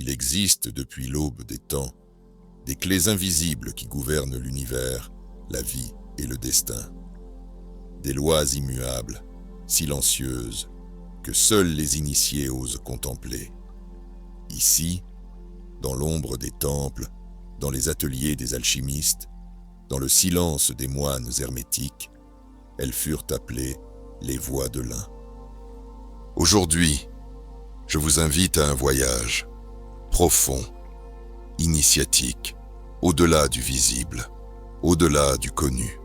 Il existe depuis l'aube des temps des clés invisibles qui gouvernent l'univers, la vie et le destin. Des lois immuables, silencieuses, que seuls les initiés osent contempler. Ici, dans l'ombre des temples, dans les ateliers des alchimistes, dans le silence des moines hermétiques, elles furent appelées les voies de l'un. Aujourd'hui, je vous invite à un voyage profond, initiatique, au-delà du visible, au-delà du connu.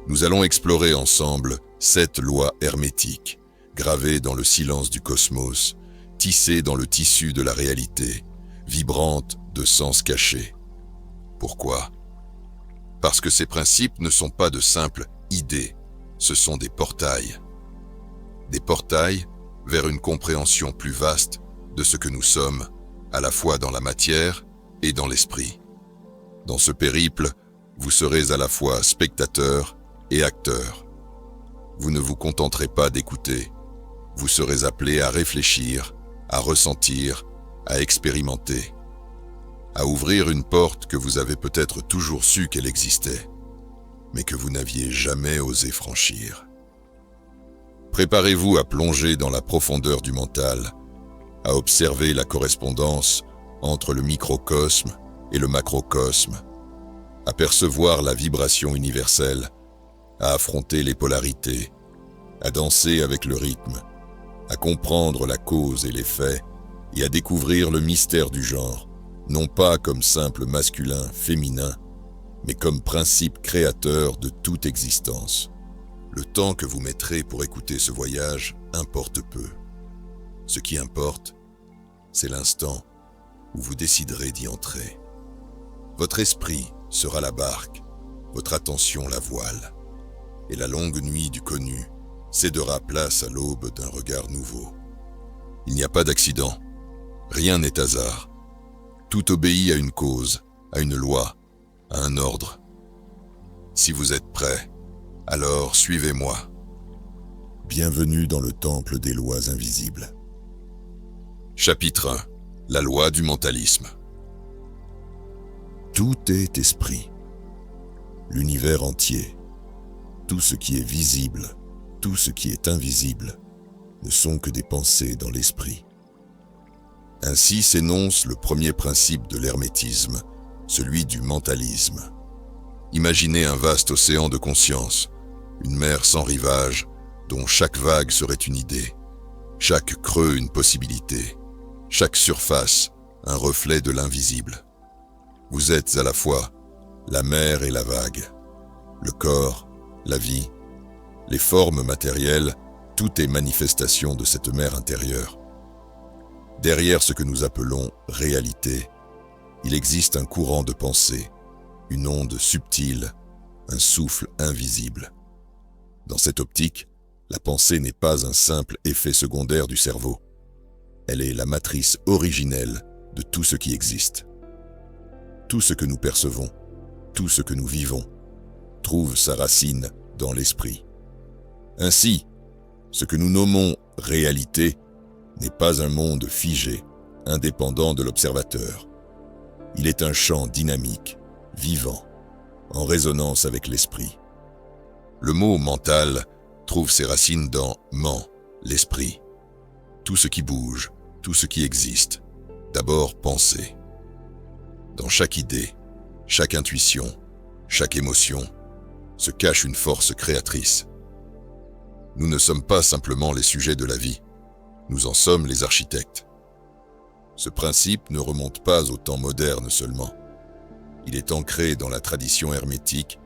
Nous allons explorer ensemble 7 lois hermétiques, gravées dans le silence du cosmos, tissées dans le tissu de la réalité, vibrantes de sens cachés. Pourquoi ? Parce que ces principes ne sont pas de simples idées, ce sont des portails. Des portails vers une compréhension plus vaste de ce que nous sommes, à la fois dans la matière et dans l'esprit. Dans ce périple, vous serez à la fois spectateur et acteur. Vous ne vous contenterez pas d'écouter, vous serez appelé à réfléchir, à ressentir, à expérimenter, à ouvrir une porte que vous avez peut-être toujours su qu'elle existait, mais que vous n'aviez jamais osé franchir. Préparez-vous à plonger dans la profondeur du mental, à observer la correspondance entre le microcosme et le macrocosme, à percevoir la vibration universelle, à affronter les polarités, à danser avec le rythme, à comprendre la cause et l'effet, et à découvrir le mystère du genre, non pas comme simple masculin, féminin, mais comme principe créateur de toute existence. Le temps que vous mettrez pour écouter ce voyage importe peu. Ce qui importe, c'est l'instant où vous déciderez d'y entrer. Votre esprit sera la barque, votre attention la voile, et la longue nuit du connu cédera place à l'aube d'un regard nouveau. Il n'y a pas d'accident, rien n'est hasard. Tout obéit à une cause, à une loi, à un ordre. Si vous êtes prêts, alors suivez-moi. Bienvenue dans le temple des lois invisibles. Chapitre 1. La loi du mentalisme. Tout est esprit. L'univers entier, tout ce qui est visible, tout ce qui est invisible, ne sont que des pensées dans l'esprit. Ainsi s'énonce le premier principe de l'hermétisme, celui du mentalisme. Imaginez un vaste océan de conscience, une mer sans rivage, dont chaque vague serait une idée, chaque creux une possibilité, chaque surface un reflet de l'invisible. Vous êtes à la fois la mer et la vague, le corps, la vie, les formes matérielles, tout est manifestation de cette mer intérieure. Derrière ce que nous appelons réalité, il existe un courant de pensée, une onde subtile, un souffle invisible. Dans cette optique, la pensée n'est pas un simple effet secondaire du cerveau. Elle est la matrice originelle de tout ce qui existe. Tout ce que nous percevons, tout ce que nous vivons, trouve sa racine dans l'esprit. Ainsi, ce que nous nommons réalité n'est pas un monde figé, indépendant de l'observateur. Il est un champ dynamique, vivant, en résonance avec l'esprit. Le mot mental trouve ses racines dans ment, l'esprit. Tout ce qui bouge, tout ce qui existe, d'abord pensée. Dans chaque idée, chaque intuition, chaque émotion, se cache une force créatrice. Nous ne sommes pas simplement les sujets de la vie, nous en sommes les architectes. Ce principe ne remonte pas au temps moderne seulement. Il est ancré dans la tradition hermétique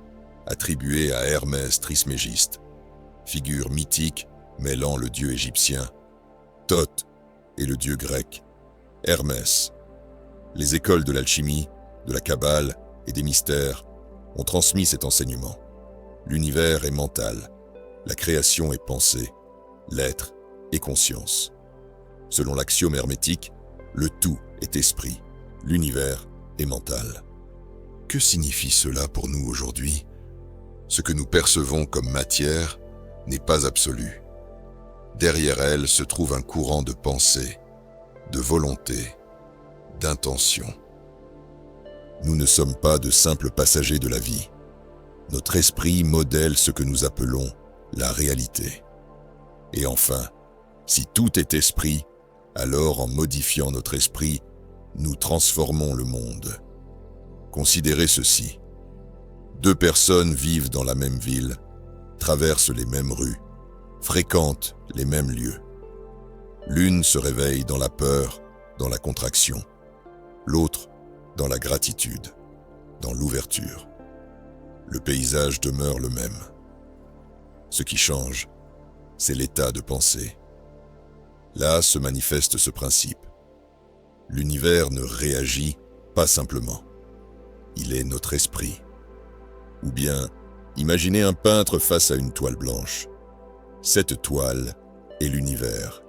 attribuée à Hermès Trismégiste, figure mythique mêlant le dieu égyptien, Thoth, et le dieu grec, Hermès. Les écoles de l'alchimie, de la kabbale et des mystères ont transmis cet enseignement. L'univers est mental, la création est pensée, l'être est conscience. Selon l'axiome hermétique, le tout est esprit, l'univers est mental. Que signifie cela pour nous aujourd'hui ? Ce que nous percevons comme matière n'est pas absolu. Derrière elle se trouve un courant de pensée, de volonté, d'intention. Nous ne sommes pas de simples passagers de la vie. Notre esprit modèle ce que nous appelons la réalité. Et enfin, si tout est esprit, alors en modifiant notre esprit, nous transformons le monde. Considérez ceci. 2 personnes vivent dans la même ville, traversent les mêmes rues, fréquentent les mêmes lieux. L'une se réveille dans la peur, dans la contraction. L'autre dans la gratitude, dans l'ouverture. Le paysage demeure le même. Ce qui change, c'est l'état de pensée. Là se manifeste ce principe. L'univers ne réagit pas simplement. Il est notre esprit. Ou bien, imaginez un peintre face à une toile blanche. Cette toile est l'univers.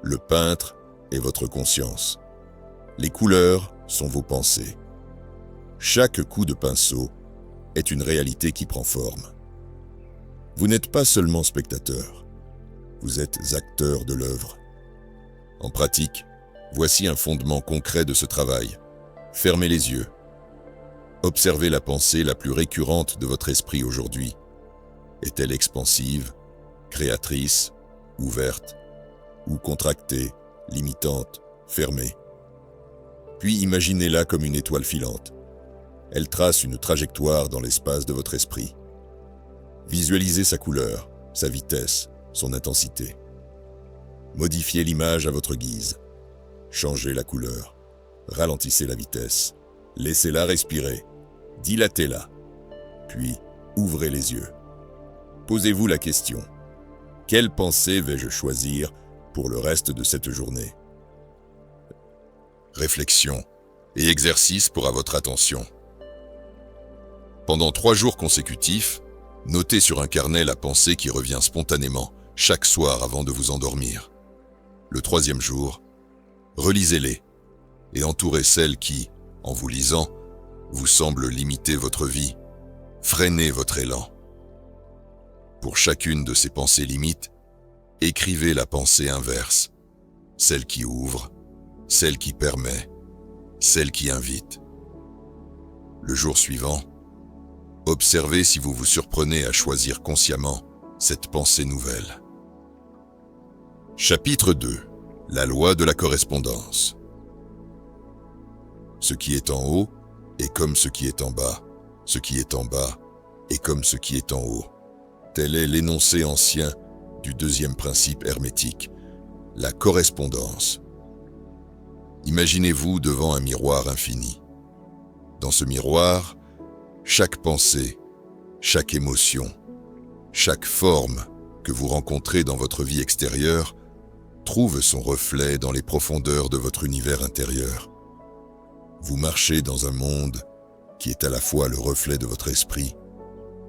Le peintre est votre conscience. Les couleurs sont vos pensées. Chaque coup de pinceau est une réalité qui prend forme. Vous n'êtes pas seulement spectateur, vous êtes acteur de l'œuvre. En pratique, voici un fondement concret de ce travail. Fermez les yeux. Observez la pensée la plus récurrente de votre esprit aujourd'hui. Est-elle expansive, créatrice, ouverte, ou contractée, limitante, fermée? Puis imaginez-la comme une étoile filante. Elle trace une trajectoire dans l'espace de votre esprit. Visualisez sa couleur, sa vitesse, son intensité. Modifiez l'image à votre guise. Changez la couleur. Ralentissez la vitesse. Laissez-la respirer. Dilatez-la. Puis, ouvrez les yeux. Posez-vous la question. Quelle pensée vais-je choisir pour le reste de cette journée? Réflexion et exercice pour à votre attention. Pendant 3 jours consécutifs, notez sur un carnet la pensée qui revient spontanément chaque soir avant de vous endormir. Le 3e jour, relisez-les et entourez celles qui, en vous lisant, vous semblent limiter votre vie, freiner votre élan. Pour chacune de ces pensées limites, écrivez la pensée inverse, celle qui ouvre, celle qui permet, celle qui invite. Le jour suivant, observez si vous vous surprenez à choisir consciemment cette pensée nouvelle. Chapitre 2. La loi de la correspondance. Ce qui est en haut est comme ce qui est en bas. Ce qui est en bas est comme ce qui est en haut. Tel est l'énoncé ancien du 2e principe hermétique, la correspondance. Imaginez-vous devant un miroir infini. Dans ce miroir, chaque pensée, chaque émotion, chaque forme que vous rencontrez dans votre vie extérieure trouve son reflet dans les profondeurs de votre univers intérieur. Vous marchez dans un monde qui est à la fois le reflet de votre esprit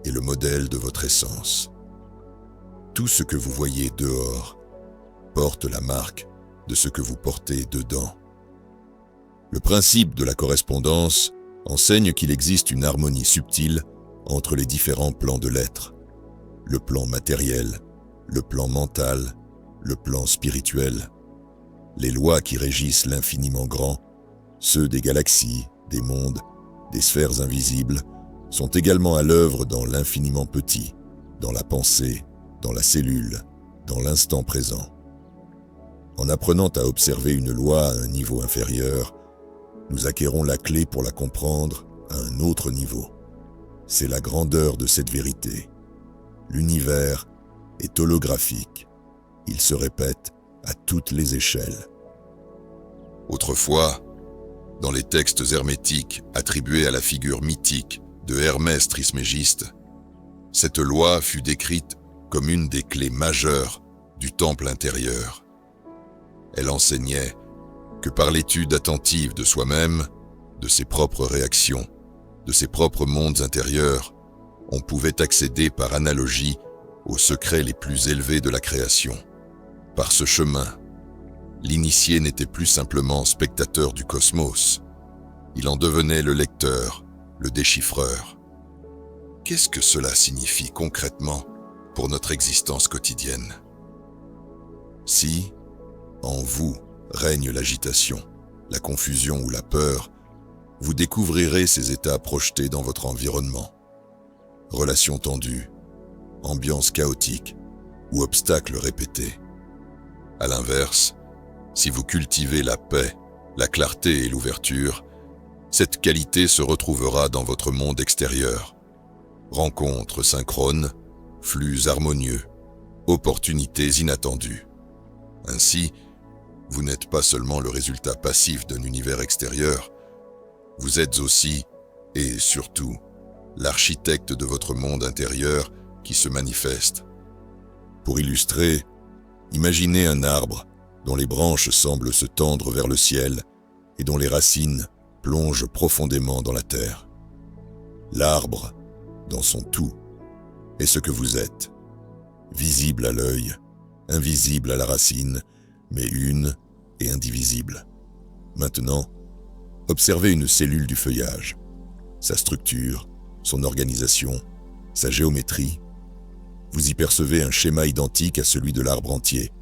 et le modèle de votre essence. Tout ce que vous voyez dehors porte la marque de ce que vous portez dedans. Le principe de la correspondance enseigne qu'il existe une harmonie subtile entre les différents plans de l'être. Le plan matériel, le plan mental, le plan spirituel. Les lois qui régissent l'infiniment grand, ceux des galaxies, des mondes, des sphères invisibles, sont également à l'œuvre dans l'infiniment petit, dans la pensée, dans la cellule, dans l'instant présent. En apprenant à observer une loi à un niveau inférieur, nous acquérons la clé pour la comprendre à un autre niveau. C'est la grandeur de cette vérité. L'univers est holographique. Il se répète à toutes les échelles. Autrefois, dans les textes hermétiques attribués à la figure mythique de Hermès Trismégiste, cette loi fut décrite comme une des clés majeures du temple intérieur. Elle enseignait que par l'étude attentive de soi-même, de ses propres réactions, de ses propres mondes intérieurs, on pouvait accéder par analogie aux secrets les plus élevés de la création. Par ce chemin, l'initié n'était plus simplement spectateur du cosmos, il en devenait le lecteur, le déchiffreur. Qu'est-ce que cela signifie concrètement pour notre existence quotidienne? Si, en vous, règne l'agitation, la confusion ou la peur, vous découvrirez ces états projetés dans votre environnement. Relations tendues, ambiance chaotique ou obstacles répétés. À l'inverse, si vous cultivez la paix, la clarté et l'ouverture, cette qualité se retrouvera dans votre monde extérieur. Rencontres synchrones, flux harmonieux, opportunités inattendues. Ainsi, vous n'êtes pas seulement le résultat passif d'un univers extérieur, vous êtes aussi, et surtout, l'architecte de votre monde intérieur qui se manifeste. Pour illustrer, imaginez un arbre dont les branches semblent se tendre vers le ciel et dont les racines plongent profondément dans la terre. L'arbre, dans son tout, est ce que vous êtes, visible à l'œil, invisible à la racine, mais une et indivisible. Maintenant, observez une cellule du feuillage, sa structure, son organisation, sa géométrie. Vous y percevez un schéma identique à celui de l'arbre entier,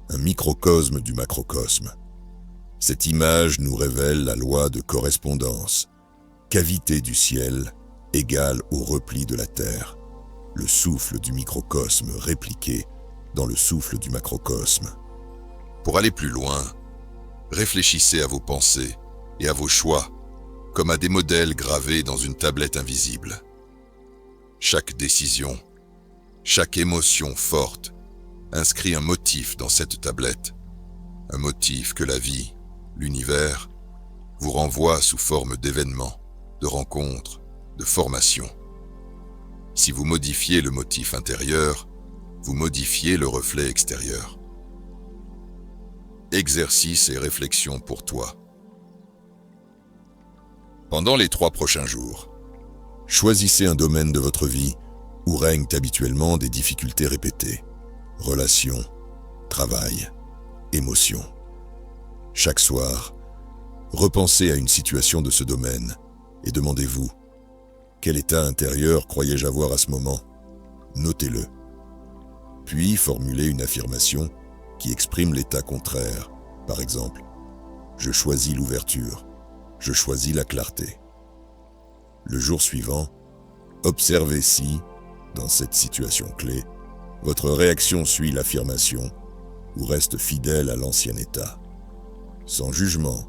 un microcosme du macrocosme. Cette image nous révèle la loi de correspondance, cavité du ciel égale au repli de la terre, le souffle du microcosme répliqué dans le souffle du macrocosme. Pour aller plus loin, réfléchissez à vos pensées et à vos choix comme à des modèles gravés dans une tablette invisible. Chaque décision, chaque émotion forte inscrit un motif dans cette tablette, un motif que la vie, l'univers, vous renvoie sous forme d'événements, de rencontres, de formations. Si vous modifiez le motif intérieur, vous modifiez le reflet extérieur. Exercice et réflexion pour toi. Pendant les 3 prochains jours, choisissez un domaine de votre vie où règnent habituellement des difficultés répétées. Relations, travail, émotions. Chaque soir, repensez à une situation de ce domaine et demandez-vous « Quel état intérieur croyais-je avoir à ce moment ?» Notez-le. Puis formulez une affirmation qui exprime l'état contraire. Par exemple, « Je choisis l'ouverture », « Je choisis la clarté ». Le jour suivant, observez si, dans cette situation clé, votre réaction suit l'affirmation ou reste fidèle à l'ancien état. Sans jugement,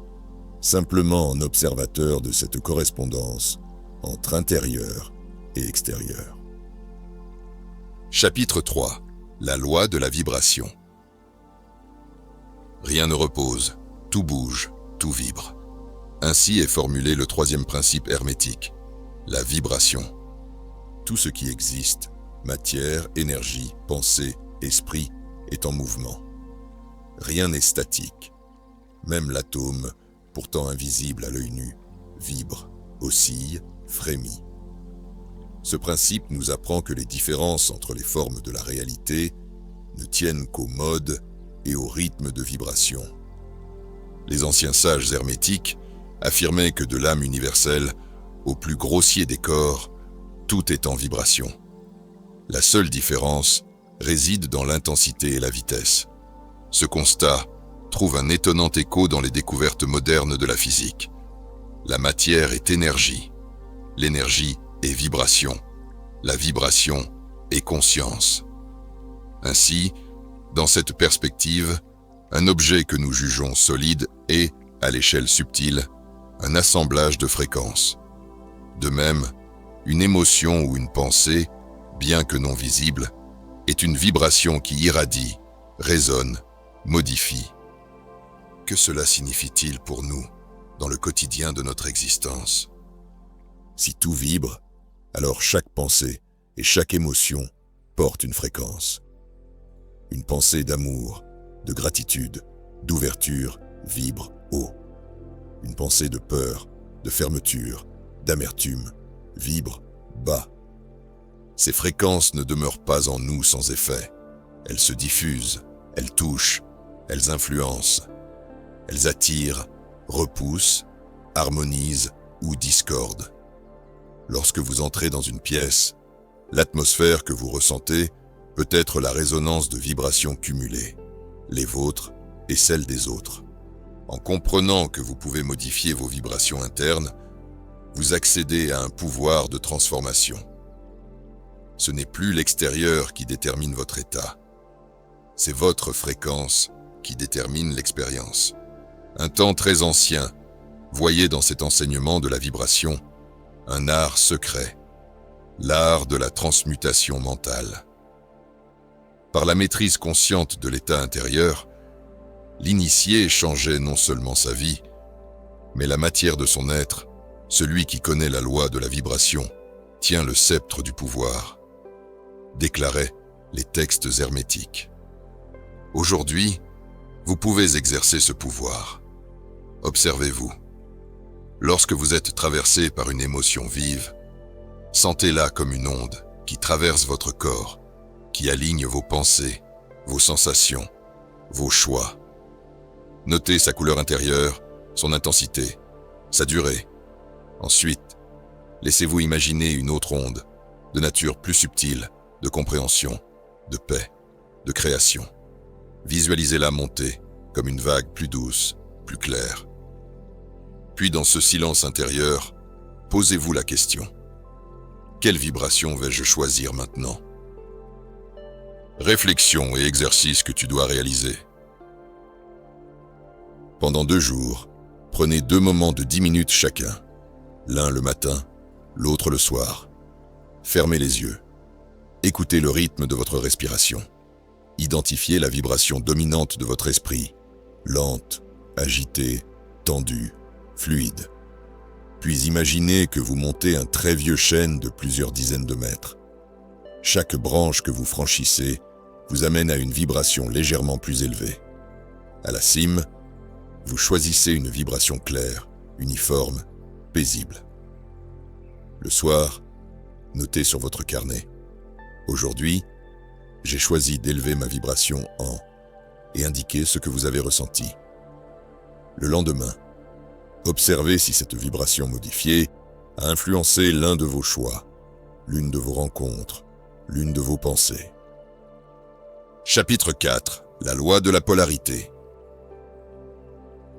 simplement en observateur de cette correspondance entre intérieur et extérieur. Chapitre 3. La loi de la vibration. Rien ne repose, tout bouge, tout vibre. Ainsi est formulé le 3e principe hermétique, la vibration. Tout ce qui existe, matière, énergie, pensée, esprit, est en mouvement. Rien n'est statique. Même l'atome, pourtant invisible à l'œil nu, vibre, oscille, frémit. Ce principe nous apprend que les différences entre les formes de la réalité ne tiennent qu'au mode et au rythme de vibration. Les anciens sages hermétiques affirmaient que de l'âme universelle au plus grossier des corps, tout est en vibration. La seule différence réside dans l'intensité et la vitesse. Ce constat trouve un étonnant écho dans les découvertes modernes de la physique. La matière est énergie, l'énergie est vibration, la vibration est conscience. Ainsi, dans cette perspective, un objet que nous jugeons solide est, à l'échelle subtile, un assemblage de fréquences. De même, une émotion ou une pensée, bien que non visible, est une vibration qui irradie, résonne, modifie. Que cela signifie-t-il pour nous, dans le quotidien de notre existence? Si tout vibre, alors chaque pensée et chaque émotion porte une fréquence. Une pensée d'amour, de gratitude, d'ouverture vibre haut. Une pensée de peur, de fermeture, d'amertume vibre bas. Ces fréquences ne demeurent pas en nous sans effet. Elles se diffusent, elles touchent, elles influencent. Elles attirent, repoussent, harmonisent ou discordent. Lorsque vous entrez dans une pièce, l'atmosphère que vous ressentez peut être la résonance de vibrations cumulées, les vôtres et celles des autres. En comprenant que vous pouvez modifier vos vibrations internes, vous accédez à un pouvoir de transformation. Ce n'est plus l'extérieur qui détermine votre état. C'est votre fréquence qui détermine l'expérience. Un temps très ancien voyait dans cet enseignement de la vibration un art secret, l'art de la transmutation mentale. Par la maîtrise consciente de l'état intérieur, l'initié changeait non seulement sa vie, mais la matière de son être. Celui qui connaît la loi de la vibration tient le sceptre du pouvoir, déclaraient les textes hermétiques. Aujourd'hui, vous pouvez exercer ce pouvoir. Observez-vous. Lorsque vous êtes traversé par une émotion vive, sentez-la comme une onde qui traverse votre corps, qui aligne vos pensées, vos sensations, vos choix. Notez sa couleur intérieure, son intensité, sa durée. Ensuite, laissez-vous imaginer une autre onde, de nature plus subtile, de compréhension, de paix, de création. Visualisez-la monter comme une vague plus douce, plus claire. Puis dans ce silence intérieur, posez-vous la question. Quelle vibration vais-je choisir maintenant? Réflexion et exercice que tu dois réaliser. Pendant 2 jours, prenez 2 moments de 10 minutes chacun. L'un le matin, l'autre le soir. Fermez les yeux. Écoutez le rythme de votre respiration. Identifiez la vibration dominante de votre esprit, lente, agitée, tendue, fluide. Puis imaginez que vous montez un très vieux chêne de plusieurs dizaines de mètres. Chaque branche que vous franchissez vous amène à une vibration légèrement plus élevée. À la cime, vous choisissez une vibration claire, uniforme, paisible. Le soir, notez sur votre carnet. Aujourd'hui, j'ai choisi d'élever ma vibration en et indiquez ce que vous avez ressenti. Le lendemain, observez si cette vibration modifiée a influencé l'un de vos choix, l'une de vos rencontres, l'une de vos pensées. Chapitre 4. La loi de la polarité.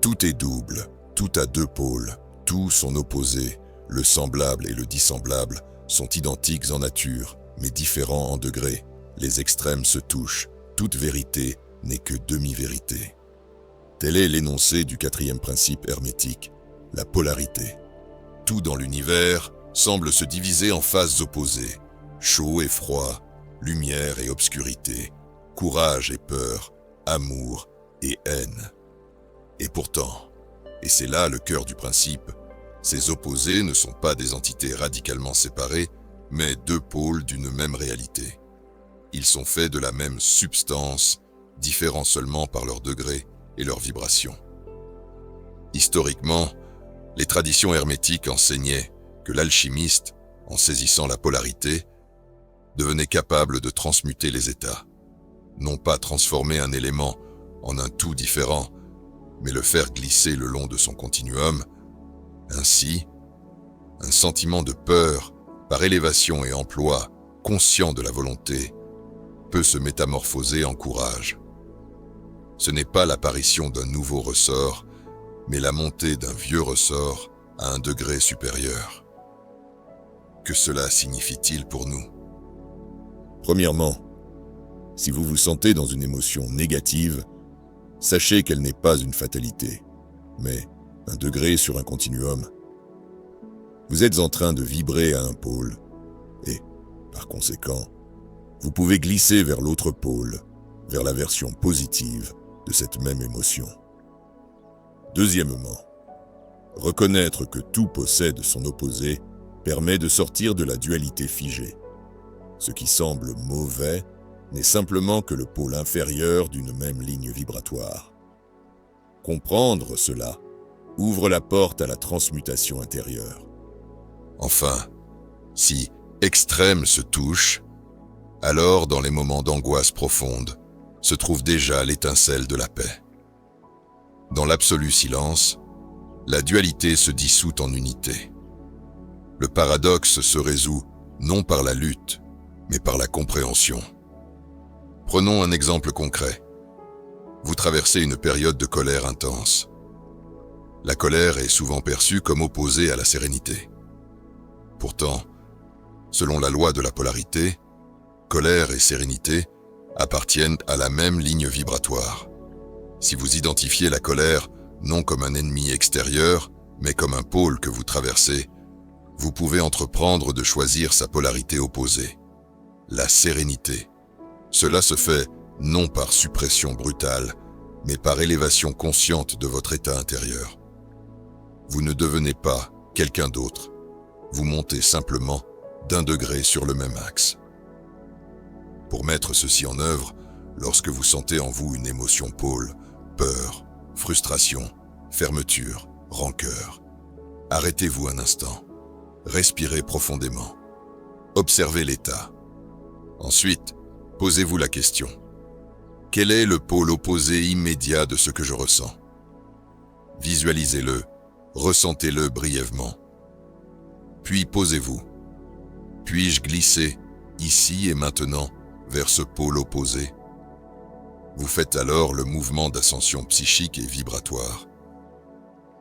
Tout est double, tout a 2 pôles, tout son opposé, le semblable et le dissemblable, sont identiques en nature, mais différents en degrés. Les extrêmes se touchent, toute vérité n'est que demi-vérité. Tel est l'énoncé du 4e principe hermétique, la polarité. Tout dans l'univers semble se diviser en phases opposées, chaud et froid, lumière et obscurité, courage et peur, amour et haine. Et pourtant, et c'est là le cœur du principe, ces opposés ne sont pas des entités radicalement séparées, mais 2 pôles d'une même réalité. Ils sont faits de la même substance, différents seulement par leur degré et leur vibration. Historiquement, les traditions hermétiques enseignaient que l'alchimiste, en saisissant la polarité, devenait capable de transmuter les états. Non pas transformer un élément en un tout différent, mais le faire glisser le long de son continuum. Ainsi, un sentiment de peur, par élévation et emploi, conscient de la volonté, peut se métamorphoser en courage. Ce n'est pas l'apparition d'un nouveau ressort, mais la montée d'un vieux ressort à un degré supérieur. Que cela signifie-t-il pour nous? Premièrement, si vous vous sentez dans une émotion négative, sachez qu'elle n'est pas une fatalité, mais un degré sur un continuum. Vous êtes en train de vibrer à un pôle, et, par conséquent, vous pouvez glisser vers l'autre pôle, vers la version positive de cette même émotion. Deuxièmement, reconnaître que tout possède son opposé permet de sortir de la dualité figée. Ce qui semble mauvais n'est simplement que le pôle inférieur d'une même ligne vibratoire. Comprendre cela ouvre la porte à la transmutation intérieure. Enfin, si extrêmes se touchent, alors dans les moments d'angoisse profonde se trouve déjà l'étincelle de la paix. Dans l'absolu silence, la dualité se dissout en unité. Le paradoxe se résout non par la lutte, mais par la compréhension. Prenons un exemple concret. Vous traversez une période de colère intense. La colère est souvent perçue comme opposée à la sérénité. Pourtant, selon la loi de la polarité, colère et sérénité appartiennent à la même ligne vibratoire. Si vous identifiez la colère non comme un ennemi extérieur, mais comme un pôle que vous traversez, vous pouvez entreprendre de choisir sa polarité opposée, la sérénité. Cela se fait non par suppression brutale, mais par élévation consciente de votre état intérieur. Vous ne devenez pas quelqu'un d'autre, vous montez simplement d'1 degré sur le même axe. Pour mettre ceci en œuvre, lorsque vous sentez en vous une émotion pôle, peur, frustration, fermeture, rancœur, arrêtez-vous un instant, respirez profondément, observez l'état. Ensuite, posez-vous la question. Quel est le pôle opposé immédiat de ce que je ressens? Visualisez-le, ressentez-le brièvement. Puis posez-vous. Puis-je glisser, ici et maintenant, vers ce pôle opposé? Vous faites alors le mouvement d'ascension psychique et vibratoire.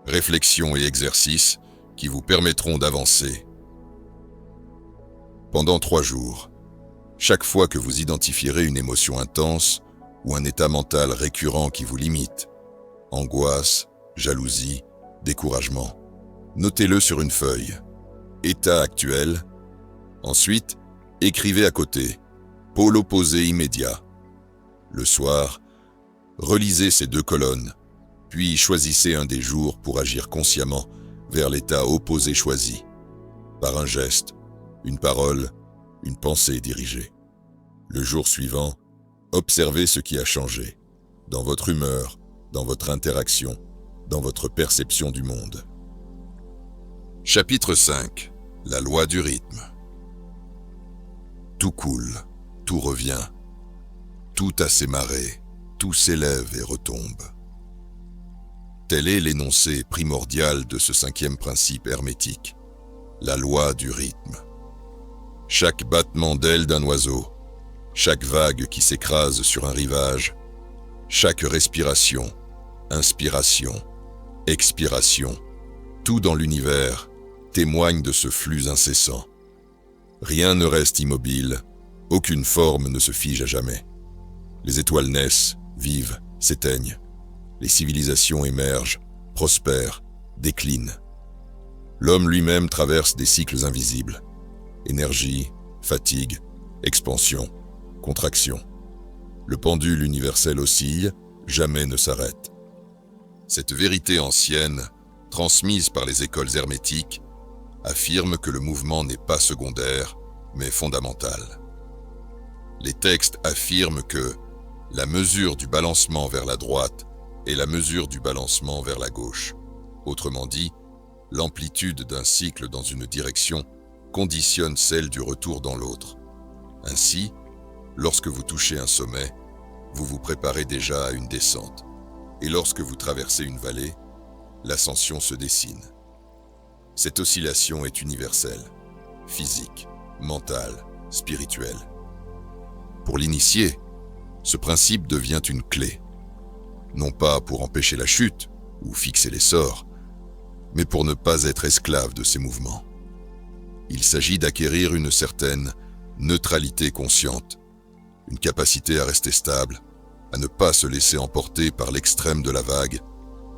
Réflexion et exercice qui vous permettront d'avancer. Pendant 3 jours, chaque fois que vous identifierez une émotion intense ou un état mental récurrent qui vous limite, angoisse, jalousie, découragement, notez-le sur une feuille. État actuel. Ensuite, écrivez à côté, pôle opposé immédiat. Le soir, relisez ces 2 colonnes, puis choisissez un des jours pour agir consciemment vers l'état opposé choisi, par un geste, une parole, une pensée dirigée. Le jour suivant, observez ce qui a changé, dans votre humeur, dans votre interaction, dans votre perception du monde. Chapitre 5. La loi du rythme. Tout coule, tout revient. Tout a ses marées, tout s'élève et retombe. Tel est l'énoncé primordial de ce 5e principe hermétique, la loi du rythme. Chaque battement d'aile d'un oiseau, chaque vague qui s'écrase sur un rivage, chaque respiration, inspiration, expiration, tout dans l'univers témoigne de ce flux incessant. Rien ne reste immobile, aucune forme ne se fige à jamais. Les étoiles naissent, vivent, s'éteignent. Les civilisations émergent, prospèrent, déclinent. L'homme lui-même traverse des cycles invisibles. Énergie, fatigue, expansion, contraction. Le pendule universel oscille, jamais ne s'arrête. Cette vérité ancienne, transmise par les écoles hermétiques, affirme que le mouvement n'est pas secondaire, mais fondamental. Les textes affirment que la mesure du balancement vers la droite est la mesure du balancement vers la gauche. Autrement dit, l'amplitude d'un cycle dans une direction conditionne celle du retour dans l'autre. Ainsi, lorsque vous touchez un sommet, vous vous préparez déjà à une descente. Et lorsque vous traversez une vallée, l'ascension se dessine. Cette oscillation est universelle, physique, mentale, spirituelle. Pour l'initié, ce principe devient une clé, non pas pour empêcher la chute ou fixer l'essor, mais pour ne pas être esclave de ces mouvements. Il s'agit d'acquérir une certaine neutralité consciente, une capacité à rester stable, à ne pas se laisser emporter par l'extrême de la vague,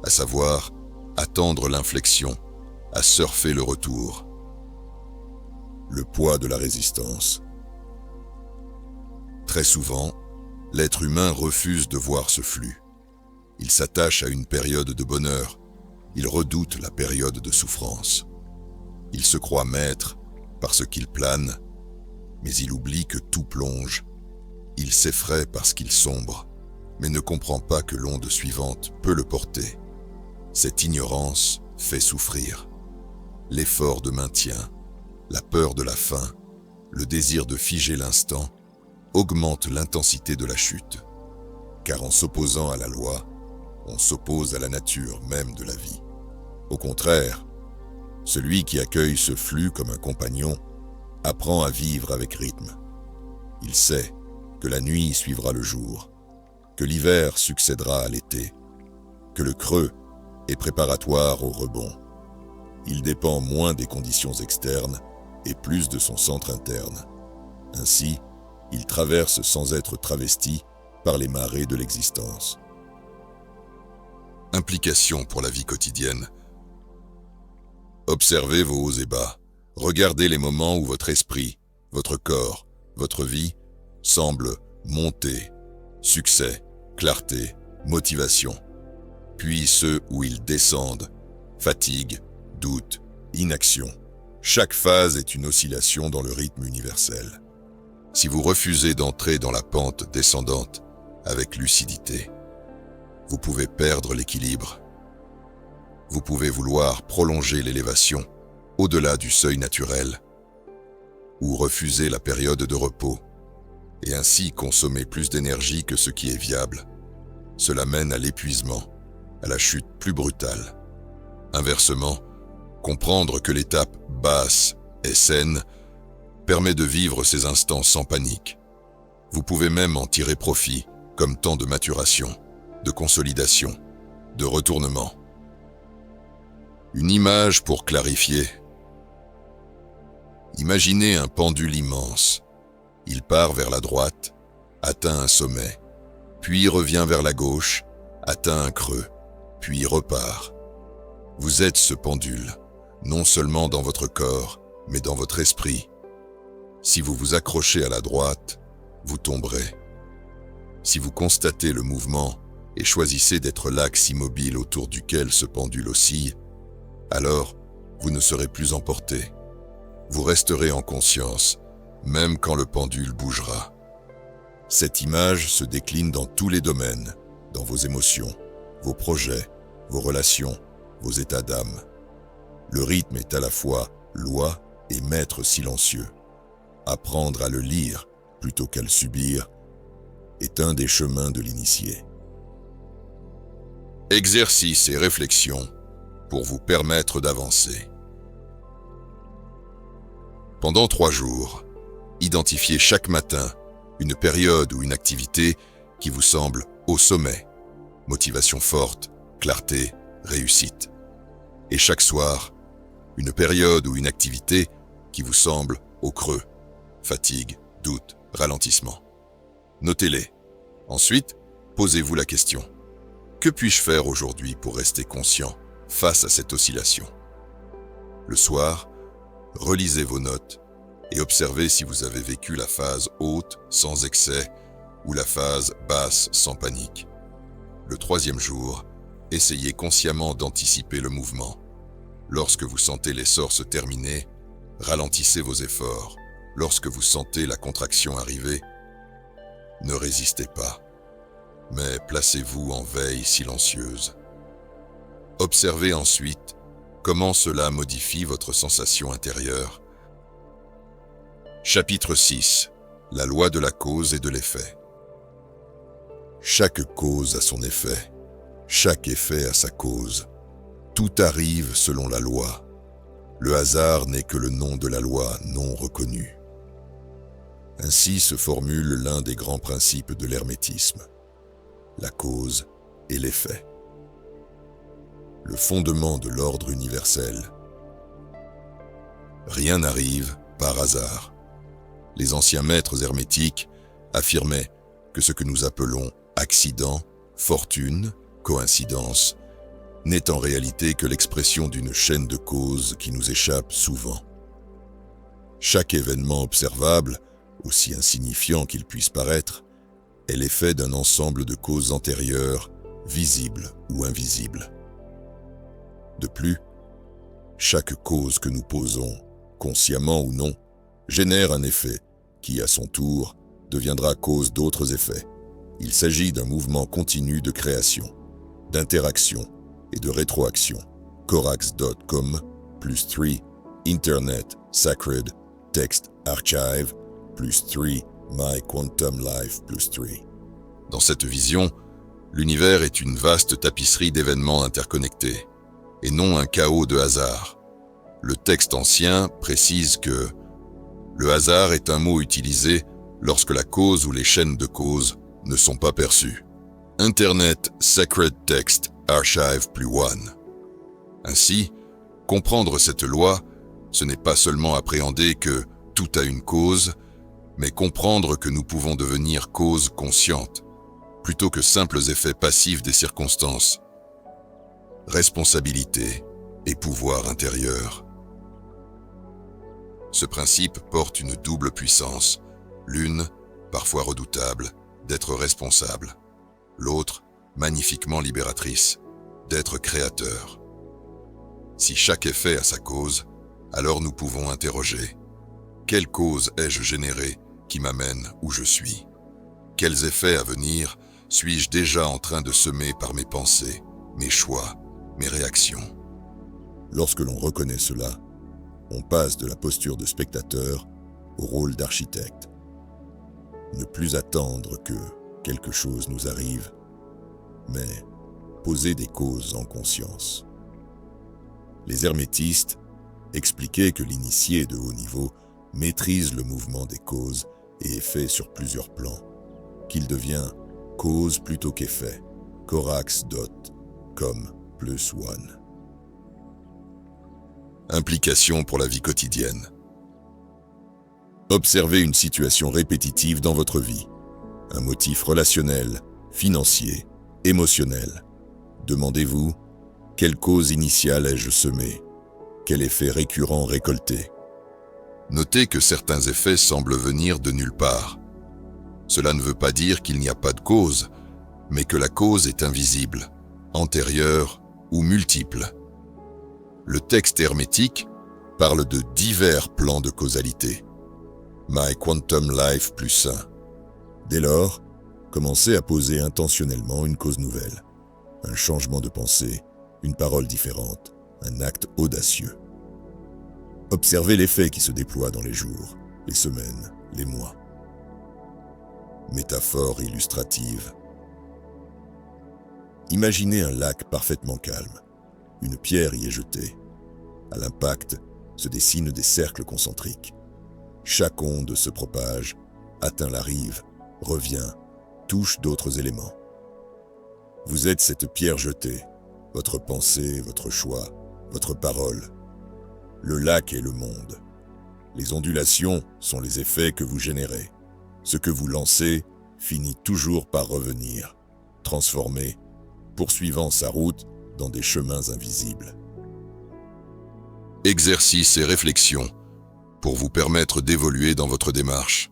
à savoir attendre l'inflexion, à surfer le retour. Le poids de la résistance. Très souvent, l'être humain refuse de voir ce flux. Il s'attache à une période de bonheur, il redoute la période de souffrance. Il se croit maître parce qu'il plane, mais il oublie que tout plonge. Il s'effraie parce qu'il sombre, mais ne comprend pas que l'onde suivante peut le porter. Cette ignorance fait souffrir. L'effort de maintien, la peur de la fin, le désir de figer l'instant, augmente l'intensité de la chute. Car en s'opposant à la loi, on s'oppose à la nature même de la vie. Au contraire, celui qui accueille ce flux comme un compagnon apprend à vivre avec rythme. Il sait que la nuit suivra le jour, que l'hiver succédera à l'été, que le creux est préparatoire au rebond. Il dépend moins des conditions externes et plus de son centre interne. Ainsi, il traverse sans être travesti par les marées de l'existence. Implication pour la vie quotidienne. Observez vos hauts et bas. Regardez les moments où votre esprit, votre corps, votre vie semblent monter, succès, clarté, motivation. Puis ceux où ils descendent, fatigue, doute, inaction. Chaque phase est une oscillation dans le rythme universel. Si vous refusez d'entrer dans la pente descendante avec lucidité, vous pouvez perdre l'équilibre. Vous pouvez vouloir prolonger l'élévation au-delà du seuil naturel ou refuser la période de repos et ainsi consommer plus d'énergie que ce qui est viable. Cela mène à l'épuisement, à la chute plus brutale. Inversement, comprendre que l'étape basse est saine permet de vivre ces instants sans panique. Vous pouvez même en tirer profit comme temps de maturation, de consolidation, de retournement. Une image pour clarifier. Imaginez un pendule immense. Il part vers la droite, atteint un sommet, puis revient vers la gauche, atteint un creux, puis repart. Vous êtes ce pendule, non seulement dans votre corps, mais dans votre esprit. Si vous vous accrochez à la droite, vous tomberez. Si vous constatez le mouvement et choisissez d'être l'axe immobile autour duquel ce pendule oscille, alors vous ne serez plus emporté. Vous resterez en conscience, même quand le pendule bougera. Cette image se décline dans tous les domaines, dans vos émotions, vos projets, vos relations, vos états d'âme. Le rythme est à la fois loi et maître silencieux. Apprendre à le lire plutôt qu'à le subir est un des chemins de l'initié. Exercice et réflexion pour vous permettre d'avancer. Pendant 3 jours, identifiez chaque matin une période ou une activité qui vous semble au sommet, motivation forte, clarté, réussite. Et chaque soir, une période ou une activité qui vous semble au creux, fatigue, doute, ralentissement. Notez-les. Ensuite, posez-vous la question. Que puis-je faire aujourd'hui pour rester conscient face à cette oscillation? Le soir, relisez vos notes et observez si vous avez vécu la phase haute sans excès ou la phase basse sans panique. Le 3e jour, essayez consciemment d'anticiper le mouvement. Lorsque vous sentez l'essor se terminer, ralentissez vos efforts. Lorsque vous sentez la contraction arriver, ne résistez pas, mais placez-vous en veille silencieuse. Observez ensuite comment cela modifie votre sensation intérieure. Chapitre 6. La loi de la cause et de l'effet. Chaque cause a son effet, chaque effet a sa cause. Tout arrive selon la loi. Le hasard n'est que le nom de la loi non reconnue. Ainsi se formule l'un des grands principes de l'hermétisme, la cause et l'effet. Le fondement de l'ordre universel. Rien n'arrive par hasard. Les anciens maîtres hermétiques affirmaient que ce que nous appelons accident, fortune, coïncidence, n'est en réalité que l'expression d'une chaîne de causes qui nous échappe souvent. Chaque événement observable, aussi insignifiant qu'il puisse paraître, est l'effet d'un ensemble de causes antérieures, visibles ou invisibles. De plus, chaque cause que nous posons, consciemment ou non, génère un effet qui, à son tour, deviendra cause d'autres effets. Il s'agit d'un mouvement continu de création, d'interaction et de rétroaction. Corax.com, +3, Internet, Sacred, Text Archive, +3, My Quantum Life, +3. Dans cette vision, l'univers est une vaste tapisserie d'événements interconnectés, et non un chaos de hasard. Le texte ancien précise que le hasard est un mot utilisé lorsque la cause ou les chaînes de causes ne sont pas perçues. Internet Sacred Text Archive +1. Ainsi, comprendre cette loi, ce n'est pas seulement appréhender que tout a une cause, mais comprendre que nous pouvons devenir cause consciente, plutôt que simples effets passifs des circonstances. Responsabilité et pouvoir intérieur. Ce principe porte une double puissance, l'une, parfois redoutable, d'être responsable, l'autre, magnifiquement libératrice, d'être créateur. Si chaque effet a sa cause, alors nous pouvons interroger : quelle cause ai-je générée qui m'amène où je suis ? Quels effets à venir suis-je déjà en train de semer par mes pensées, mes choix, mes réactions ? Lorsque l'on reconnaît cela, on passe de la posture de spectateur au rôle d'architecte. Ne plus attendre que quelque chose nous arrive, mais poser des causes en conscience. Les hermétistes expliquaient que l'initié de haut niveau maîtrise le mouvement des causes et effets sur plusieurs plans, qu'il devient cause plutôt qu'effet, corax dot, comme +1. Implication pour la vie quotidienne. Observez une situation répétitive dans votre vie, un motif relationnel, financier, émotionnel. Demandez-vous, quelle cause initiale ai-je semée ? Quel effet récurrent récolté ? Notez que certains effets semblent venir de nulle part. Cela ne veut pas dire qu'il n'y a pas de cause, mais que la cause est invisible, antérieure ou multiple. Le texte hermétique parle de divers plans de causalité. My Quantum Life +1. Dès lors, commencez à poser intentionnellement une cause nouvelle, un changement de pensée, une parole différente, un acte audacieux. Observez l'effet qui se déploie dans les jours, les semaines, les mois. Métaphore illustrative. Imaginez un lac parfaitement calme. Une pierre y est jetée. À l'impact, se dessinent des cercles concentriques. Chaque onde se propage, atteint la rive, revient, touche d'autres éléments. Vous êtes cette pierre jetée, votre pensée, votre choix, votre parole. Le lac est le monde. Les ondulations sont les effets que vous générez. Ce que vous lancez finit toujours par revenir, transformé, poursuivant sa route dans des chemins invisibles. Exercices et réflexions pour vous permettre d'évoluer dans votre démarche.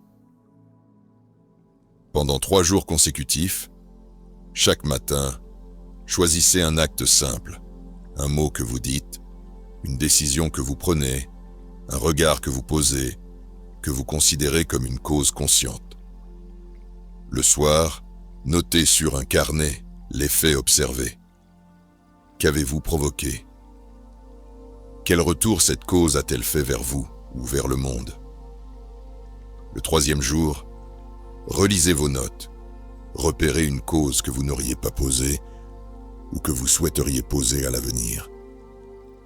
Pendant 3 jours consécutifs, chaque matin, choisissez un acte simple, un mot que vous dites, une décision que vous prenez, un regard que vous posez, que vous considérez comme une cause consciente. Le soir, notez sur un carnet l'effet observé. Qu'avez-vous provoqué ? Quel retour cette cause a-t-elle fait vers vous ou vers le monde ? Le 3e jour, relisez vos notes. Repérez une cause que vous n'auriez pas posée ou que vous souhaiteriez poser à l'avenir.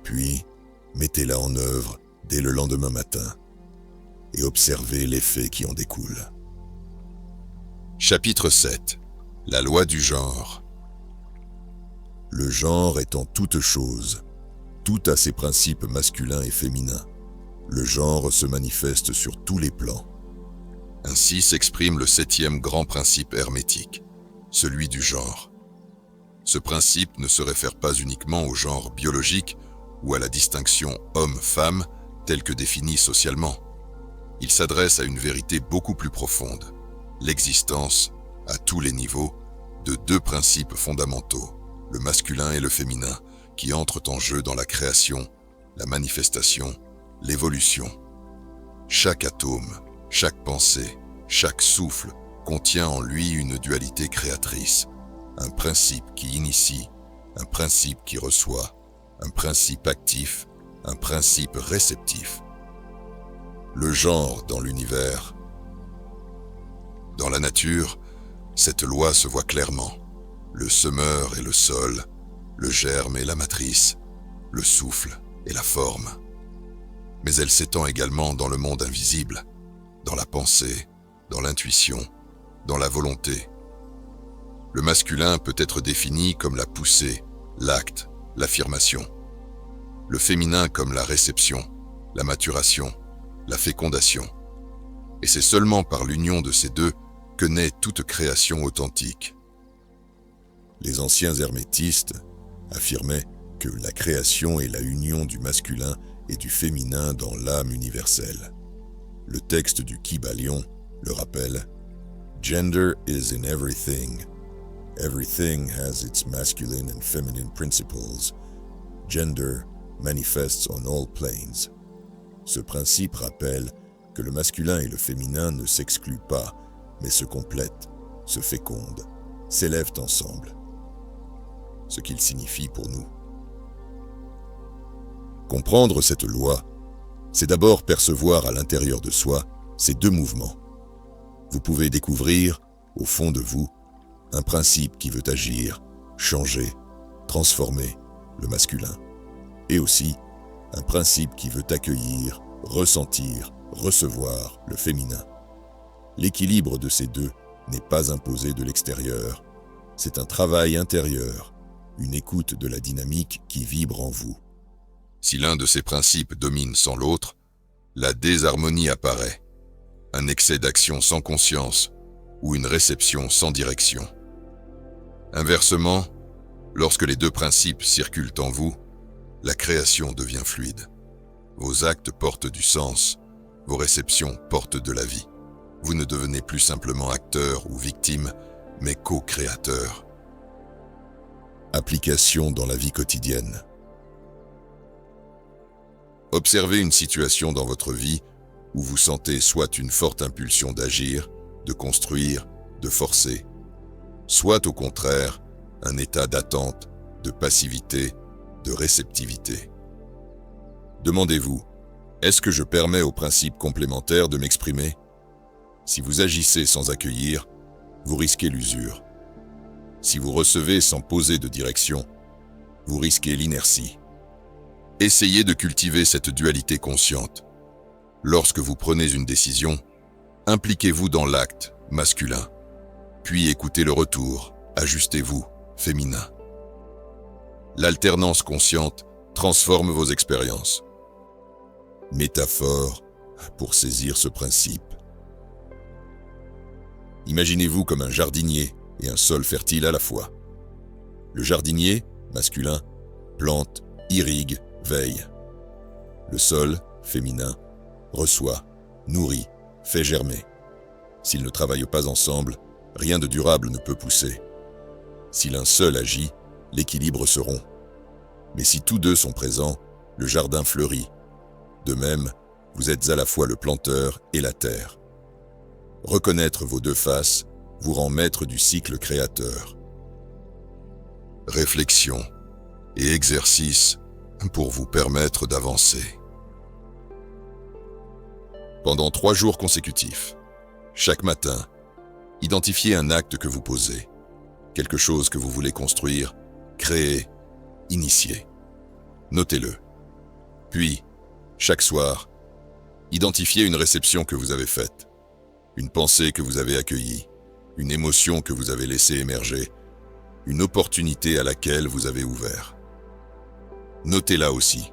Puis, mettez-la en œuvre dès le lendemain matin et observez l'effet qui en découle. Chapitre 7. La loi du genre. Le genre est en toute chose. Tout a ses principes masculins et féminins. Le genre se manifeste sur tous les plans. Ainsi s'exprime le 7e grand principe hermétique, celui du genre. Ce principe ne se réfère pas uniquement au genre biologique ou à la distinction homme-femme telle que définie socialement. Il s'adresse à une vérité beaucoup plus profonde, l'existence, à tous les niveaux, de 2 principes fondamentaux, le masculin et le féminin, qui entrent en jeu dans la création, la manifestation, l'évolution. Chaque atome, chaque pensée, chaque souffle contient en lui une dualité créatrice, un principe qui initie, un principe qui reçoit, un principe actif, un principe réceptif. Le genre dans l'univers. Dans la nature, cette loi se voit clairement. Le semeur et le sol, le germe et la matrice, le souffle et la forme. Mais elle s'étend également dans le monde invisible, dans la pensée, dans l'intuition, dans la volonté. Le masculin peut être défini comme la poussée, l'acte, l'affirmation. Le féminin comme la réception, la maturation, la fécondation. Et c'est seulement par l'union de ces deux que naît toute création authentique. Les anciens hermétistes affirmaient que la création est la union du masculin et du féminin dans l'âme universelle. Le texte du Kybalion le rappelle. Gender is in everything. Everything has its masculine and feminine principles. Gender manifests on all planes. Ce principe rappelle que le masculin et le féminin ne s'excluent pas, mais se complètent, se fécondent, s'élèvent ensemble. Ce qu'il signifie pour nous. Comprendre cette loi, c'est d'abord percevoir à l'intérieur de soi ces deux mouvements. Vous pouvez découvrir, au fond de vous, un principe qui veut agir, changer, transformer le masculin, et aussi un principe qui veut accueillir, ressentir, recevoir le féminin. L'équilibre de ces deux n'est pas imposé de l'extérieur, c'est un travail intérieur, une écoute de la dynamique qui vibre en vous. Si l'un de ces principes domine sans l'autre, la désharmonie apparaît, un excès d'action sans conscience ou une réception sans direction. Inversement, lorsque les deux principes circulent en vous, la création devient fluide. Vos actes portent du sens, vos réceptions portent de la vie. Vous ne devenez plus simplement acteur ou victime, mais co-créateur. Application dans la vie quotidienne. Observez une situation dans votre vie où vous sentez soit une forte impulsion d'agir, de construire, de forcer, soit au contraire un état d'attente, de passivité, de réceptivité. Demandez-vous, est-ce que je permets aux principes complémentaires de m'exprimer ? Si vous agissez sans accueillir, vous risquez l'usure. Si vous recevez sans poser de direction, vous risquez l'inertie. Essayez de cultiver cette dualité consciente. Lorsque vous prenez une décision, impliquez-vous dans l'acte masculin, puis écoutez le retour, ajustez-vous, féminin. L'alternance consciente transforme vos expériences. Métaphore pour saisir ce principe. Imaginez-vous comme un jardinier et un sol fertile à la fois. Le jardinier, masculin, plante, irrigue, veille. Le sol, féminin, reçoit, nourrit, fait germer. S'ils ne travaillent pas ensemble, rien de durable ne peut pousser. Si l'un seul agit, l'équilibre se rompt. Mais si tous deux sont présents, le jardin fleurit. De même, vous êtes à la fois le planteur et la terre. Reconnaître vos deux faces vous rend maître du cycle créateur. Réflexion et exercice pour vous permettre d'avancer. Pendant 3 jours consécutifs, chaque matin, identifiez un acte que vous posez, quelque chose que vous voulez construire, créer, initier. Notez-le. Puis, chaque soir, identifiez une réception que vous avez faite, une pensée que vous avez accueillie, une émotion que vous avez laissée émerger, une opportunité à laquelle vous avez ouvert. Notez-la aussi.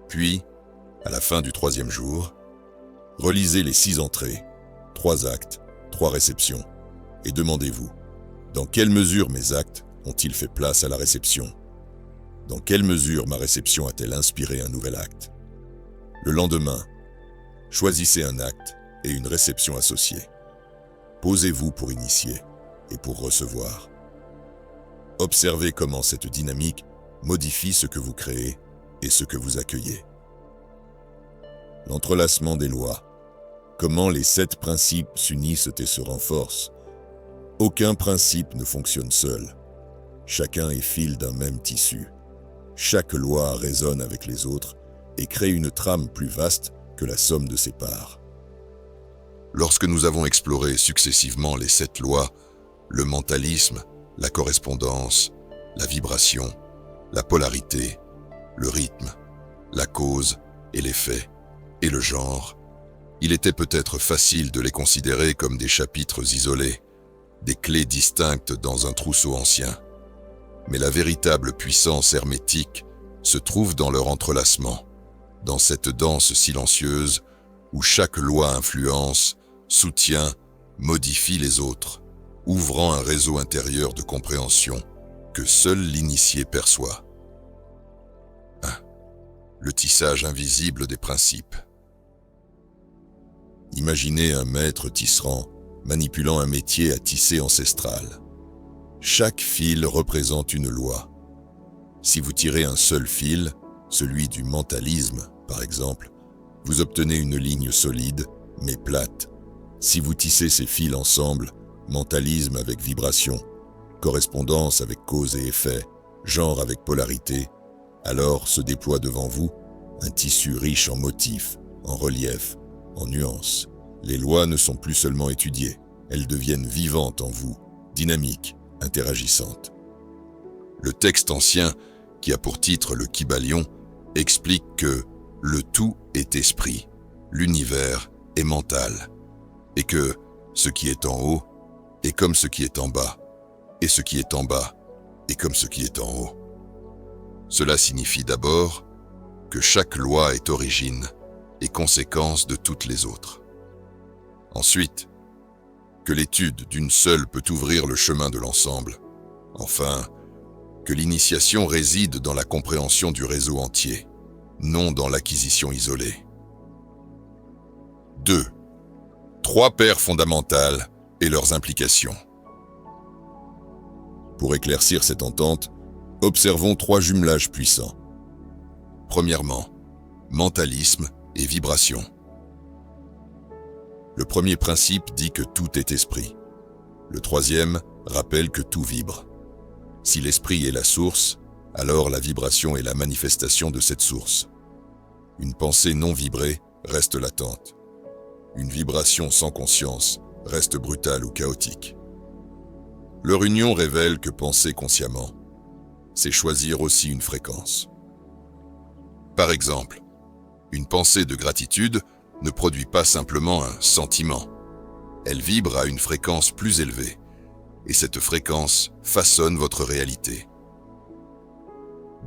Puis, à la fin du 3e jour, relisez les 6 entrées, 3 actes, 3 réceptions, et demandez-vous, dans quelle mesure mes actes ont-ils fait place à la réception ? Dans quelle mesure ma réception a-t-elle inspiré un nouvel acte ? Le lendemain, choisissez un acte et une réception associée. Posez-vous pour initier et pour recevoir. Observez comment cette dynamique modifie ce que vous créez et ce que vous accueillez. L'entrelacement des lois. Comment les 7 principes s'unissent et se renforcent. Aucun principe ne fonctionne seul. Chacun est fil d'un même tissu. Chaque loi résonne avec les autres et crée une trame plus vaste que la somme de ses parts. Lorsque nous avons exploré successivement les 7 lois, le mentalisme, la correspondance, la vibration, la polarité, le rythme, la cause et l'effet, et le genre, il était peut-être facile de les considérer comme des chapitres isolés, des clés distinctes dans un trousseau ancien. Mais la véritable puissance hermétique se trouve dans leur entrelacement, dans cette danse silencieuse où chaque loi influence, soutient, modifie les autres, ouvrant un réseau intérieur de compréhension que seul l'initié perçoit. 1. Le tissage invisible des principes. Imaginez un maître tisserand manipulant un métier à tisser ancestral. Chaque fil représente une loi. Si vous tirez un seul fil, celui du mentalisme par exemple, vous obtenez une ligne solide mais plate. Si vous tissez ces fils ensemble, mentalisme avec vibration, correspondance avec cause et effet, genre avec polarité, alors se déploie devant vous un tissu riche en motifs, en relief, en nuances. Les lois ne sont plus seulement étudiées, elles deviennent vivantes en vous, dynamiques, interagissantes. Le texte ancien, qui a pour titre le Kybalion, explique que le tout est esprit, l'univers est mental, et que ce qui est en haut est comme ce qui est en bas, et ce qui est en bas est comme ce qui est en haut. Cela signifie d'abord que chaque loi est origine et conséquence de toutes les autres. Ensuite, que l'étude d'une seule peut ouvrir le chemin de l'ensemble. Enfin, que l'initiation réside dans la compréhension du réseau entier, non dans l'acquisition isolée. 2. 3 paires fondamentales et leurs implications. Pour éclaircir cette entente, observons 3 jumelages puissants. Premièrement, mentalisme et vibration. Le premier principe dit que tout est esprit. Le troisième rappelle que tout vibre. Si l'esprit est la source, alors la vibration est la manifestation de cette source. Une pensée non vibrée reste latente. Une vibration sans conscience reste brutale ou chaotique. Leur union révèle que penser consciemment, c'est choisir aussi une fréquence. Par exemple, une pensée de gratitude ne produit pas simplement un sentiment. Elle vibre à une fréquence plus élevée, et cette fréquence façonne votre réalité.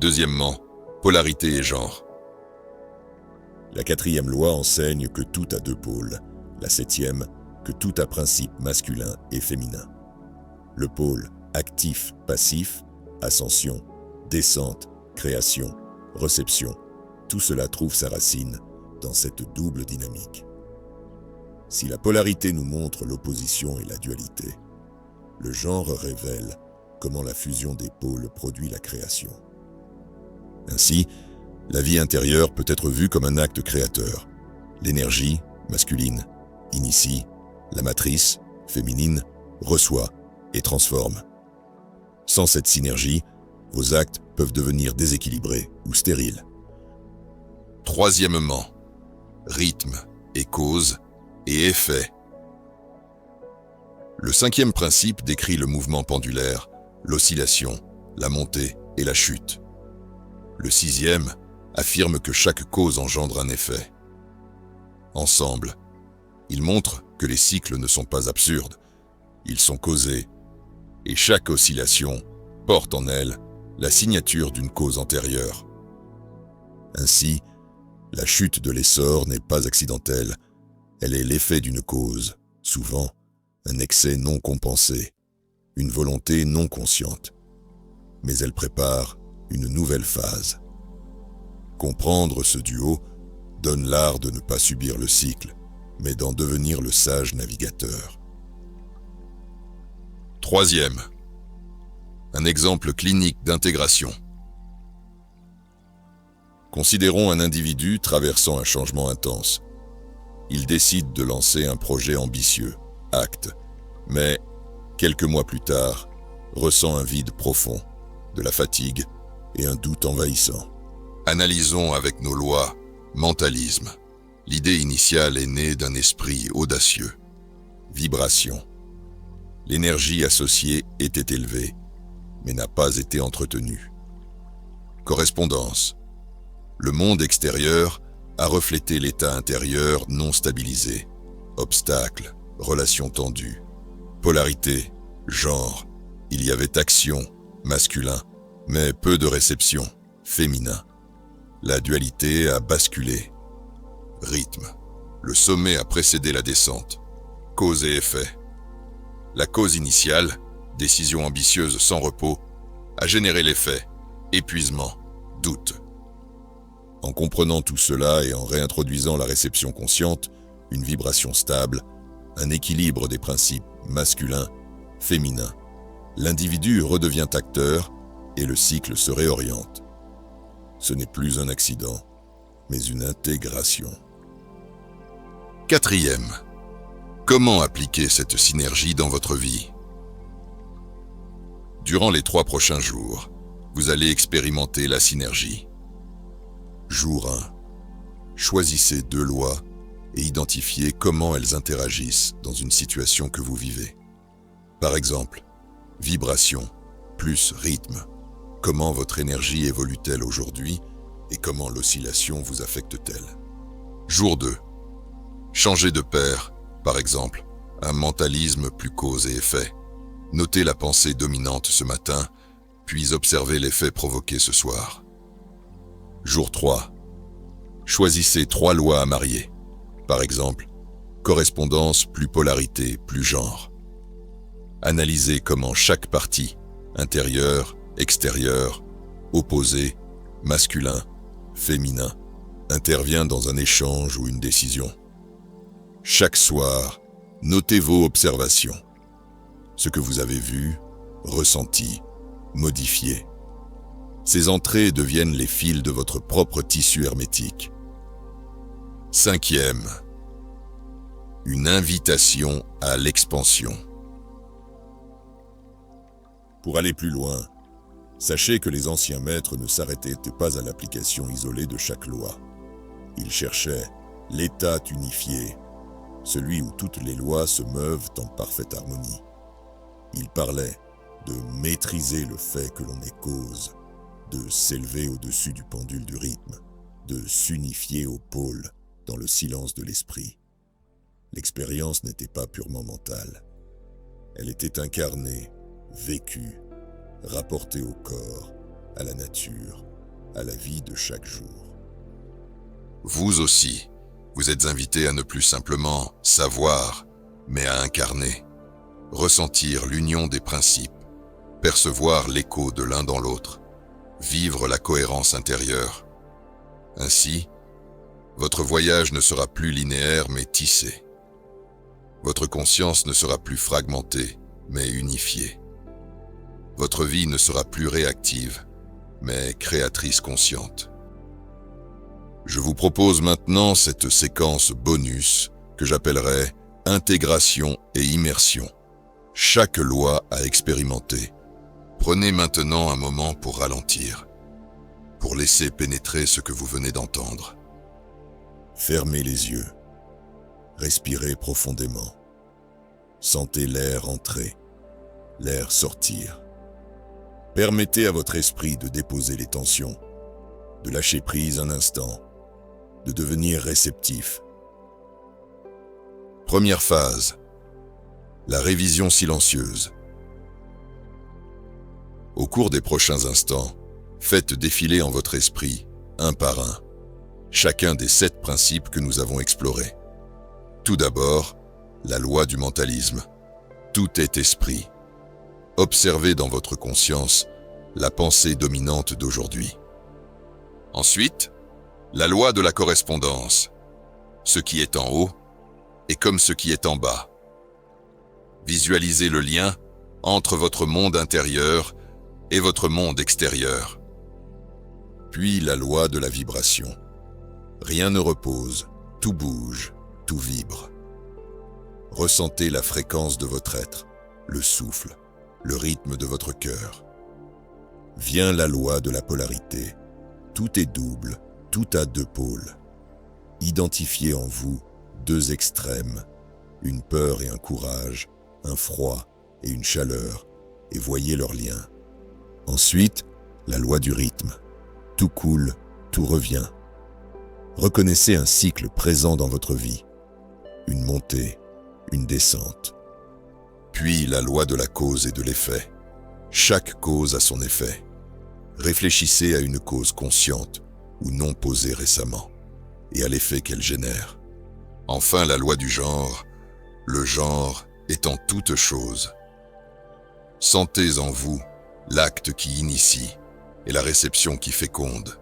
Deuxièmement, polarité et genre. La 4e loi enseigne que tout a 2 pôles. La 7e, que tout a principe masculin et féminin. Le pôle actif-passif, ascension, descente, création, réception, tout cela trouve sa racine dans cette double dynamique. Si la polarité nous montre l'opposition et la dualité, le genre révèle comment la fusion des pôles produit la création. Ainsi, la vie intérieure peut être vue comme un acte créateur. L'énergie, masculine, initie, la matrice, féminine, reçoit et transforme. Sans cette synergie, vos actes peuvent devenir déséquilibrés ou stériles. Troisièmement, rythme et cause et effet. Le 5e principe décrit le mouvement pendulaire, l'oscillation, la montée et la chute. Le 6e affirme que chaque cause engendre un effet. Ensemble, ils montrent que les cycles ne sont pas absurdes, ils sont causés, et chaque oscillation porte en elle la signature d'une cause antérieure. Ainsi, la chute de l'essor n'est pas accidentelle, elle est l'effet d'une cause, souvent un excès non compensé, une volonté non consciente. Mais elle prépare une nouvelle phase. Comprendre ce duo donne l'art de ne pas subir le cycle, mais d'en devenir le sage navigateur. Troisième, un exemple clinique d'intégration. Considérons un individu traversant un changement intense. Il décide de lancer un projet ambitieux, acte, mais, quelques mois plus tard, ressent un vide profond, de la fatigue et un doute envahissant. Analysons avec nos lois, mentalisme. L'idée initiale est née d'un esprit audacieux. Vibration. L'énergie associée était élevée, mais n'a pas été entretenue. Correspondance. Le monde extérieur a reflété l'état intérieur non stabilisé. Obstacles, relations tendues. Polarité, Genre, il y avait action, masculin, mais peu de réception, féminin. La dualité a basculé. Rythme. Le sommet a précédé la descente. Cause et effet. La cause initiale, décision ambitieuse sans repos, a généré l'effet, épuisement, doute. En comprenant tout cela et en réintroduisant la réception consciente, une vibration stable, un équilibre des principes masculins, féminins, l'individu redevient acteur et le cycle se réoriente. Ce n'est plus un accident, mais une intégration. Quatrième, comment appliquer cette synergie dans votre vie? Durant les 3 prochains jours, vous allez expérimenter la synergie. Jour 1. Choisissez 2 lois et identifiez comment elles interagissent dans une situation que vous vivez. Par exemple, vibration plus rythme. Comment votre énergie évolue-t-elle aujourd'hui et comment l'oscillation vous affecte-t-elle? Jour 2. Changez de paire, par exemple, un mentalisme plus cause et effet. Notez la pensée dominante ce matin, puis observez l'effet provoqué ce soir. Jour 3. Choisissez 3 lois à marier. Par exemple, correspondance plus polarité plus genre. Analysez comment chaque partie, intérieure, extérieure, opposé, masculin, féminin, intervient dans un échange ou une décision. Chaque soir, notez vos observations. Ce que vous avez vu, ressenti, modifié. Ces entrées deviennent les fils de votre propre tissu hermétique. 5e, une invitation à l'expansion. Pour aller plus loin, sachez que les anciens maîtres ne s'arrêtaient pas à l'application isolée de chaque loi. Ils cherchaient l'état unifié, celui où toutes les lois se meuvent en parfaite harmonie. Ils parlaient de maîtriser le fait que l'on est cause, de s'élever au-dessus du pendule du rythme, de s'unifier au pôle dans le silence de l'esprit. L'expérience n'était pas purement mentale. Elle était incarnée, vécue, rapportée au corps, à la nature, à la vie de chaque jour. Vous aussi, vous êtes invités à ne plus simplement savoir, mais à incarner, ressentir l'union des principes, percevoir l'écho de l'un dans l'autre, vivre la cohérence intérieure. Ainsi, votre voyage ne sera plus linéaire mais tissé. Votre conscience ne sera plus fragmentée mais unifiée. Votre vie ne sera plus réactive mais créatrice consciente. Je vous propose maintenant cette séquence bonus que j'appellerai intégration et immersion. Chaque loi à expérimenter. Prenez maintenant un moment pour ralentir, pour laisser pénétrer ce que vous venez d'entendre. Fermez les yeux. Respirez profondément. Sentez l'air entrer, l'air sortir. Permettez à votre esprit de déposer les tensions, de lâcher prise un instant, de devenir réceptif. Première phase. La révision silencieuse. Au cours des prochains instants, faites défiler en votre esprit, un par un, chacun des 7 principes que nous avons explorés. Tout d'abord, la loi du mentalisme. Tout est esprit. Observez dans votre conscience la pensée dominante d'aujourd'hui. Ensuite, la loi de la correspondance. Ce qui est en haut est comme ce qui est en bas. Visualisez le lien entre votre monde intérieur et votre monde extérieur. Puis la loi de la vibration. Rien ne repose, tout bouge, tout vibre. Ressentez la fréquence de votre être, le souffle, le rythme de votre cœur. Vient la loi de la polarité. Tout est double, tout a 2 pôles. Identifiez en vous 2 extrêmes, une peur et un courage, un froid et une chaleur, et voyez leur lien. Ensuite, la loi du rythme. Tout coule, tout revient. Reconnaissez un cycle présent dans votre vie. Une montée, une descente. Puis la loi de la cause et de l'effet. Chaque cause a son effet. Réfléchissez à une cause consciente ou non posée récemment et à l'effet qu'elle génère. Enfin, la loi du genre, le genre étant toute chose. Sentez en vous l'acte qui initie et la réception qui féconde.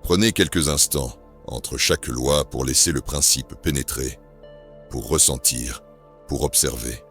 Prenez quelques instants entre chaque loi pour laisser le principe pénétrer, pour ressentir, pour observer.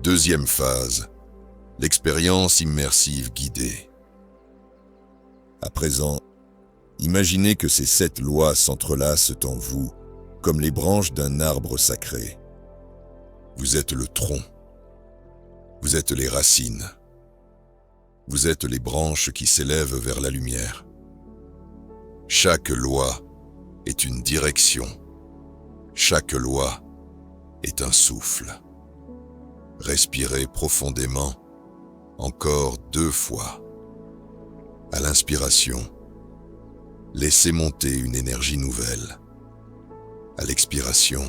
Deuxième phase, l'expérience immersive guidée. À présent, imaginez que ces 7 lois s'entrelacent en vous comme les branches d'un arbre sacré. Vous êtes le tronc. Vous êtes les racines. Vous êtes les branches qui s'élèvent vers la lumière. Chaque loi est une direction. Chaque loi est un souffle. Respirez profondément, encore 2 fois. À l'inspiration, laissez monter une énergie nouvelle. À l'expiration,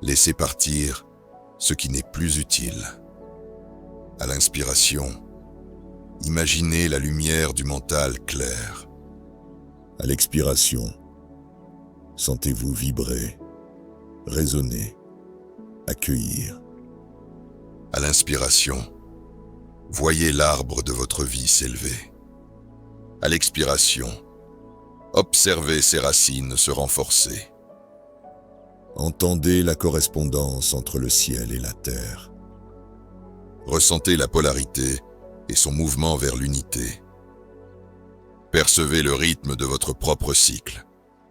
laissez partir ce qui n'est plus utile. À l'inspiration, imaginez la lumière du mental clair. À l'expiration, sentez-vous vibrer, résonner, accueillir. À l'inspiration, voyez l'arbre de votre vie s'élever. À l'expiration, observez ses racines se renforcer. Entendez la correspondance entre le ciel et la terre. Ressentez la polarité et son mouvement vers l'unité. Percevez le rythme de votre propre cycle,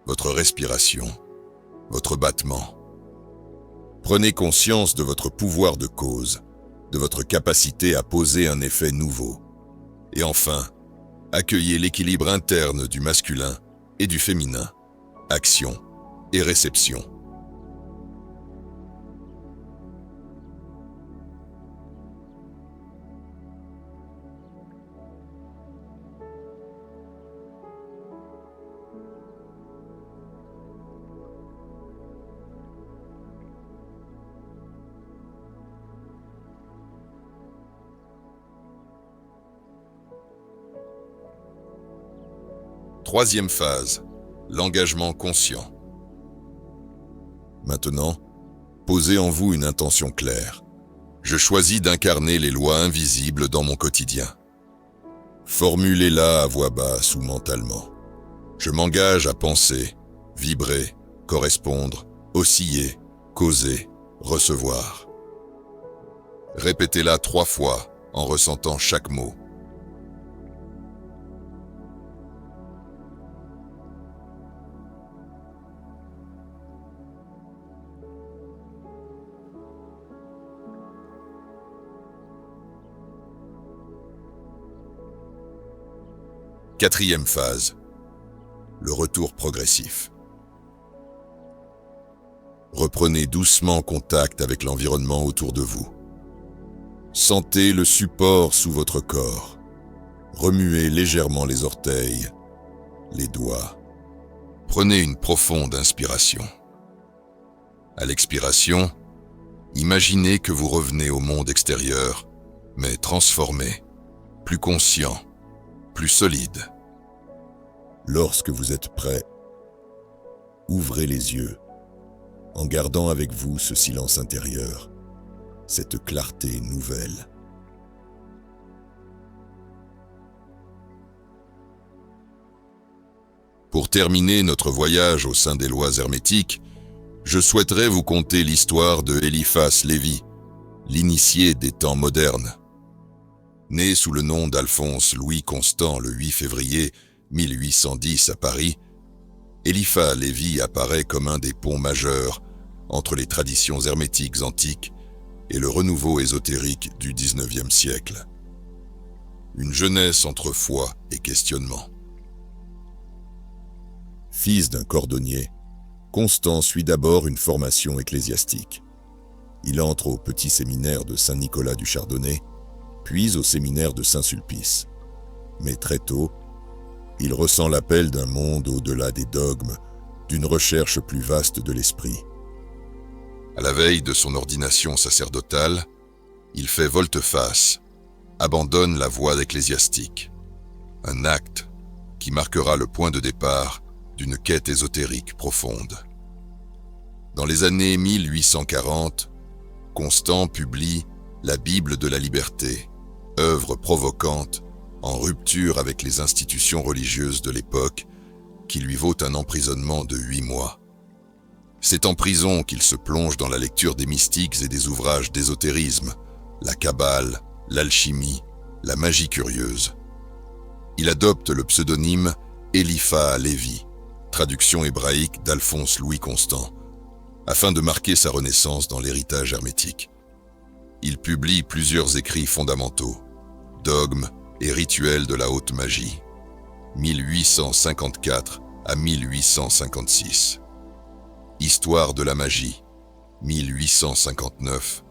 votre respiration, votre battement. Prenez conscience de votre pouvoir de cause, de votre capacité à poser un effet nouveau. Et enfin, accueillez l'équilibre interne du masculin et du féminin, action et réception. Troisième phase, l'engagement conscient. Maintenant, posez en vous une intention claire. Je choisis d'incarner les lois invisibles dans mon quotidien. Formulez-la à voix basse ou mentalement. Je m'engage à penser, vibrer, correspondre, osciller, causer, recevoir. Répétez-la 3 fois en ressentant chaque mot. Quatrième phase, le retour progressif. Reprenez doucement contact avec l'environnement autour de vous. Sentez le support sous votre corps. Remuez légèrement les orteils, les doigts. Prenez une profonde inspiration. À l'expiration, imaginez que vous revenez au monde extérieur, mais transformé, plus conscient, plus solide. Lorsque vous êtes prêt, ouvrez les yeux, en gardant avec vous ce silence intérieur, cette clarté nouvelle. Pour terminer notre voyage au sein des lois hermétiques, je souhaiterais vous conter l'histoire de Eliphas Lévi, l'initié des temps modernes. Né sous le nom d'Alphonse Louis Constant le 8 février 1810 à Paris, Eliphas Lévi apparaît comme un des ponts majeurs entre les traditions hermétiques antiques et le renouveau ésotérique du XIXe siècle. Une jeunesse entre foi et questionnement. Fils d'un cordonnier, Constant suit d'abord une formation ecclésiastique. Il entre au petit séminaire de Saint-Nicolas du Chardonnay, puis au séminaire de Saint-Sulpice. Mais très tôt, il ressent l'appel d'un monde au-delà des dogmes, d'une recherche plus vaste de l'esprit. À la veille de son ordination sacerdotale, il fait volte-face, abandonne la voie ecclésiastique. Un acte qui marquera le point de départ d'une quête ésotérique profonde. Dans les années 1840, Constant publie La Bible de la Liberté, œuvre provocante, en rupture avec les institutions religieuses de l'époque, qui lui vaut un emprisonnement de 8 mois. C'est en prison qu'il se plonge dans la lecture des mystiques et des ouvrages d'ésotérisme, la kabbale, l'alchimie, la magie curieuse. Il adopte le pseudonyme Eliphas Lévi, traduction hébraïque d'Alphonse Louis Constant, afin de marquer sa renaissance dans l'héritage hermétique. Il publie plusieurs écrits fondamentaux, dogmes et rituels de la haute magie, 1854 à 1856. Histoire de la magie, 1859,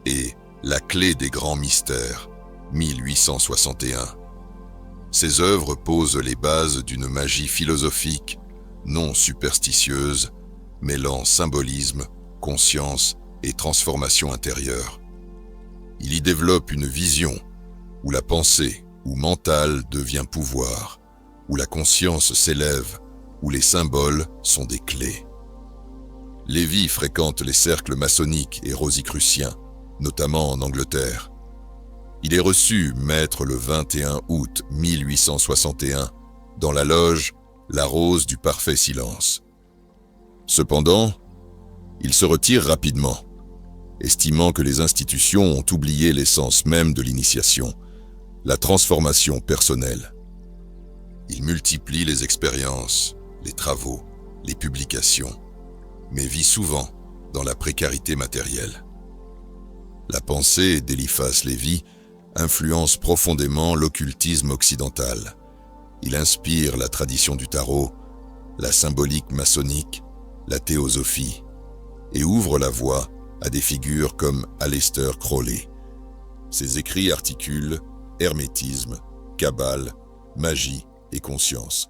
et La clé des grands mystères, 1861. Ces œuvres posent les bases d'une magie philosophique, non superstitieuse, mêlant symbolisme, conscience et transformation intérieure. Il y développe une vision où la pensée ou mentale devient pouvoir, où la conscience s'élève, où les symboles sont des clés. Lévi fréquente les cercles maçonniques et rosicruciens, notamment en Angleterre. Il est reçu maître le 21 août 1861 dans la loge La Rose du Parfait Silence. Cependant, il se retire rapidement, estimant que les institutions ont oublié l'essence même de l'initiation, la transformation personnelle. Il multiplie les expériences, les travaux, les publications, mais vit souvent dans la précarité matérielle. La pensée d'Eliphas Lévi influence profondément l'occultisme occidental. Il inspire la tradition du tarot, la symbolique maçonnique, la théosophie, et ouvre la voie à des figures comme Aleister Crowley. Ses écrits articulent hermétisme, kabbale, magie et conscience,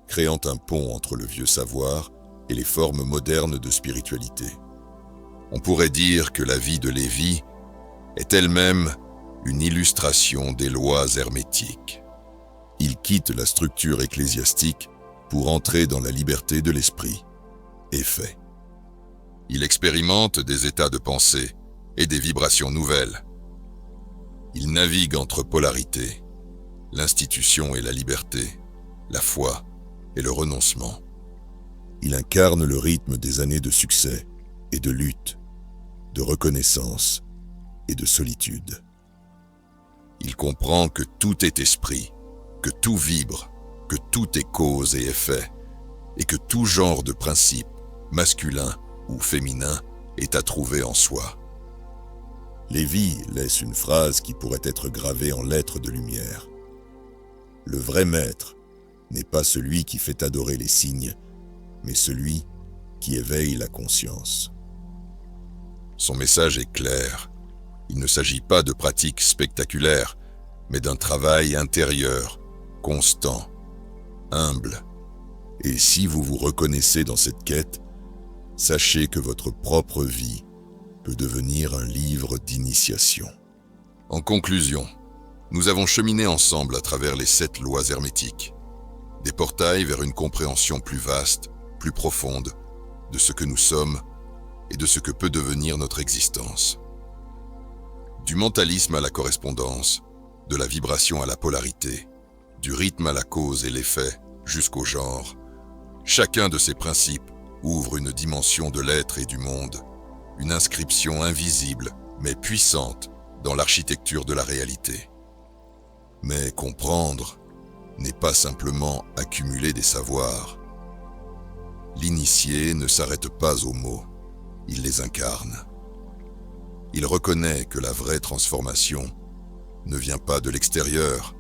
créant un pont entre le vieux savoir et les formes modernes de spiritualité. On pourrait dire que la vie de Lévi est elle-même une illustration des lois hermétiques. Il quitte la structure ecclésiastique pour entrer dans la liberté de l'esprit. Et fait. Il expérimente des états de pensée et des vibrations nouvelles. Il navigue entre polarités, l'institution et la liberté, la foi et le renoncement. Il incarne le rythme des années de succès et de lutte, de reconnaissance et de solitude. Il comprend que tout est esprit, que tout vibre, que tout est cause et effet, et que tout genre de principe, masculin ou féminin, est à trouver en soi. Lévi laisse une phrase qui pourrait être gravée en lettres de lumière. Le vrai maître n'est pas celui qui fait adorer les signes, mais celui qui éveille la conscience. Son message est clair. Il ne s'agit pas de pratiques spectaculaires, mais d'un travail intérieur, constant, humble. Et si vous vous reconnaissez dans cette quête, sachez que votre propre vie peut devenir un livre d'initiation. En conclusion, nous avons cheminé ensemble à travers les 7 lois hermétiques, des portails vers une compréhension plus vaste, plus profonde, de ce que nous sommes et de ce que peut devenir notre existence. Du mentalisme à la correspondance, de la vibration à la polarité, du rythme à la cause et l'effet, jusqu'au genre, chacun de ces principes ouvre une dimension de l'être et du monde, une inscription invisible mais puissante dans l'architecture de la réalité. Mais comprendre n'est pas simplement accumuler des savoirs. L'initié ne s'arrête pas aux mots, il les incarne. Il reconnaît que la vraie transformation ne vient pas de l'extérieur,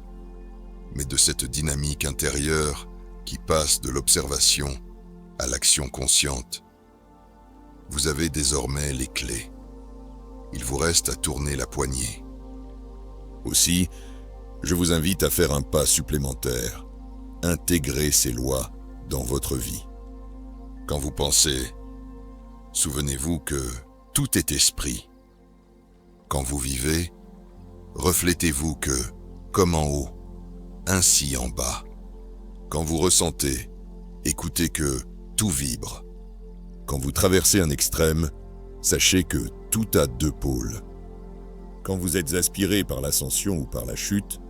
mais de cette dynamique intérieure qui passe de l'observation à l'action consciente. Vous avez désormais les clés. Il vous reste à tourner la poignée. Aussi, je vous invite à faire un pas supplémentaire, intégrer ces lois dans votre vie. Quand vous pensez, souvenez-vous que tout est esprit. Quand vous vivez, reflétez-vous que, comme en haut, ainsi en bas. Quand vous ressentez, écoutez que tout vibre. Quand vous traversez un extrême, sachez que tout a deux pôles. Quand vous êtes aspiré par l'ascension ou par la chute,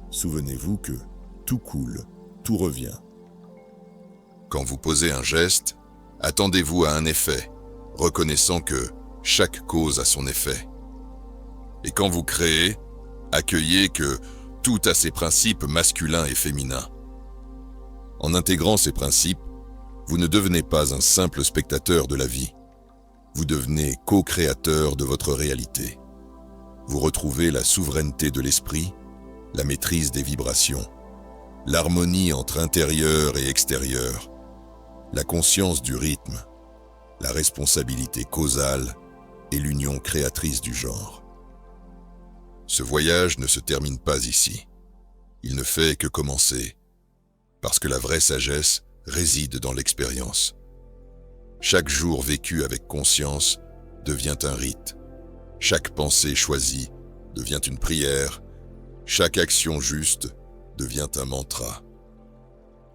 souvenez-vous que tout coule, tout revient. Quand vous posez un geste, attendez-vous à un effet, reconnaissant que chaque cause a son effet. Et quand vous créez, accueillez que tout a ses principes masculins et féminins. En intégrant ces principes, vous ne devenez pas un simple spectateur de la vie. Vous devenez co-créateur de votre réalité. Vous retrouvez la souveraineté de l'esprit, la maîtrise des vibrations, l'harmonie entre intérieur et extérieur, la conscience du rythme, la responsabilité causale et l'union créatrice du genre. Ce voyage ne se termine pas ici. Il ne fait que commencer, parce que la vraie sagesse réside dans l'expérience. Chaque jour vécu avec conscience devient un rite. Chaque pensée choisie devient une prière. Chaque action juste devient un mantra.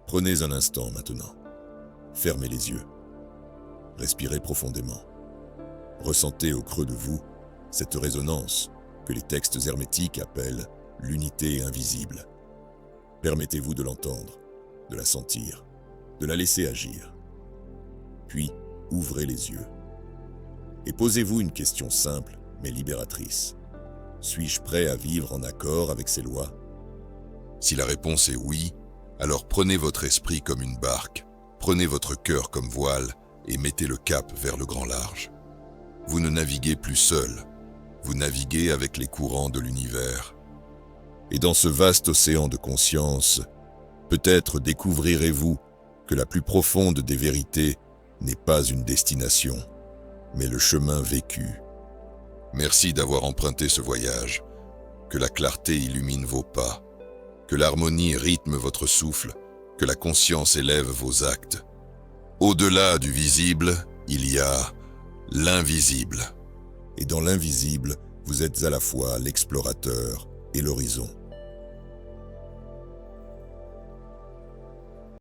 Prenez un instant maintenant. Fermez les yeux. Respirez profondément. Ressentez au creux de vous cette résonance que les textes hermétiques appellent l'unité invisible. Permettez-vous de l'entendre, de la sentir, de la laisser agir. Puis, ouvrez les yeux. Et posez-vous une question simple mais libératrice. Suis-je prêt à vivre en accord avec ces lois ? Si la réponse est oui, alors prenez votre esprit comme une barque, prenez votre cœur comme voile et mettez le cap vers le grand large. Vous ne naviguez plus seul, vous naviguez avec les courants de l'univers. Et dans ce vaste océan de conscience, peut-être découvrirez-vous que la plus profonde des vérités n'est pas une destination, mais le chemin vécu. Merci d'avoir emprunté ce voyage. Que la clarté illumine vos pas, que l'harmonie rythme votre souffle, que la conscience élève vos actes. Au-delà du visible, il y a l'invisible. Et dans l'invisible, vous êtes à la fois l'explorateur et l'horizon.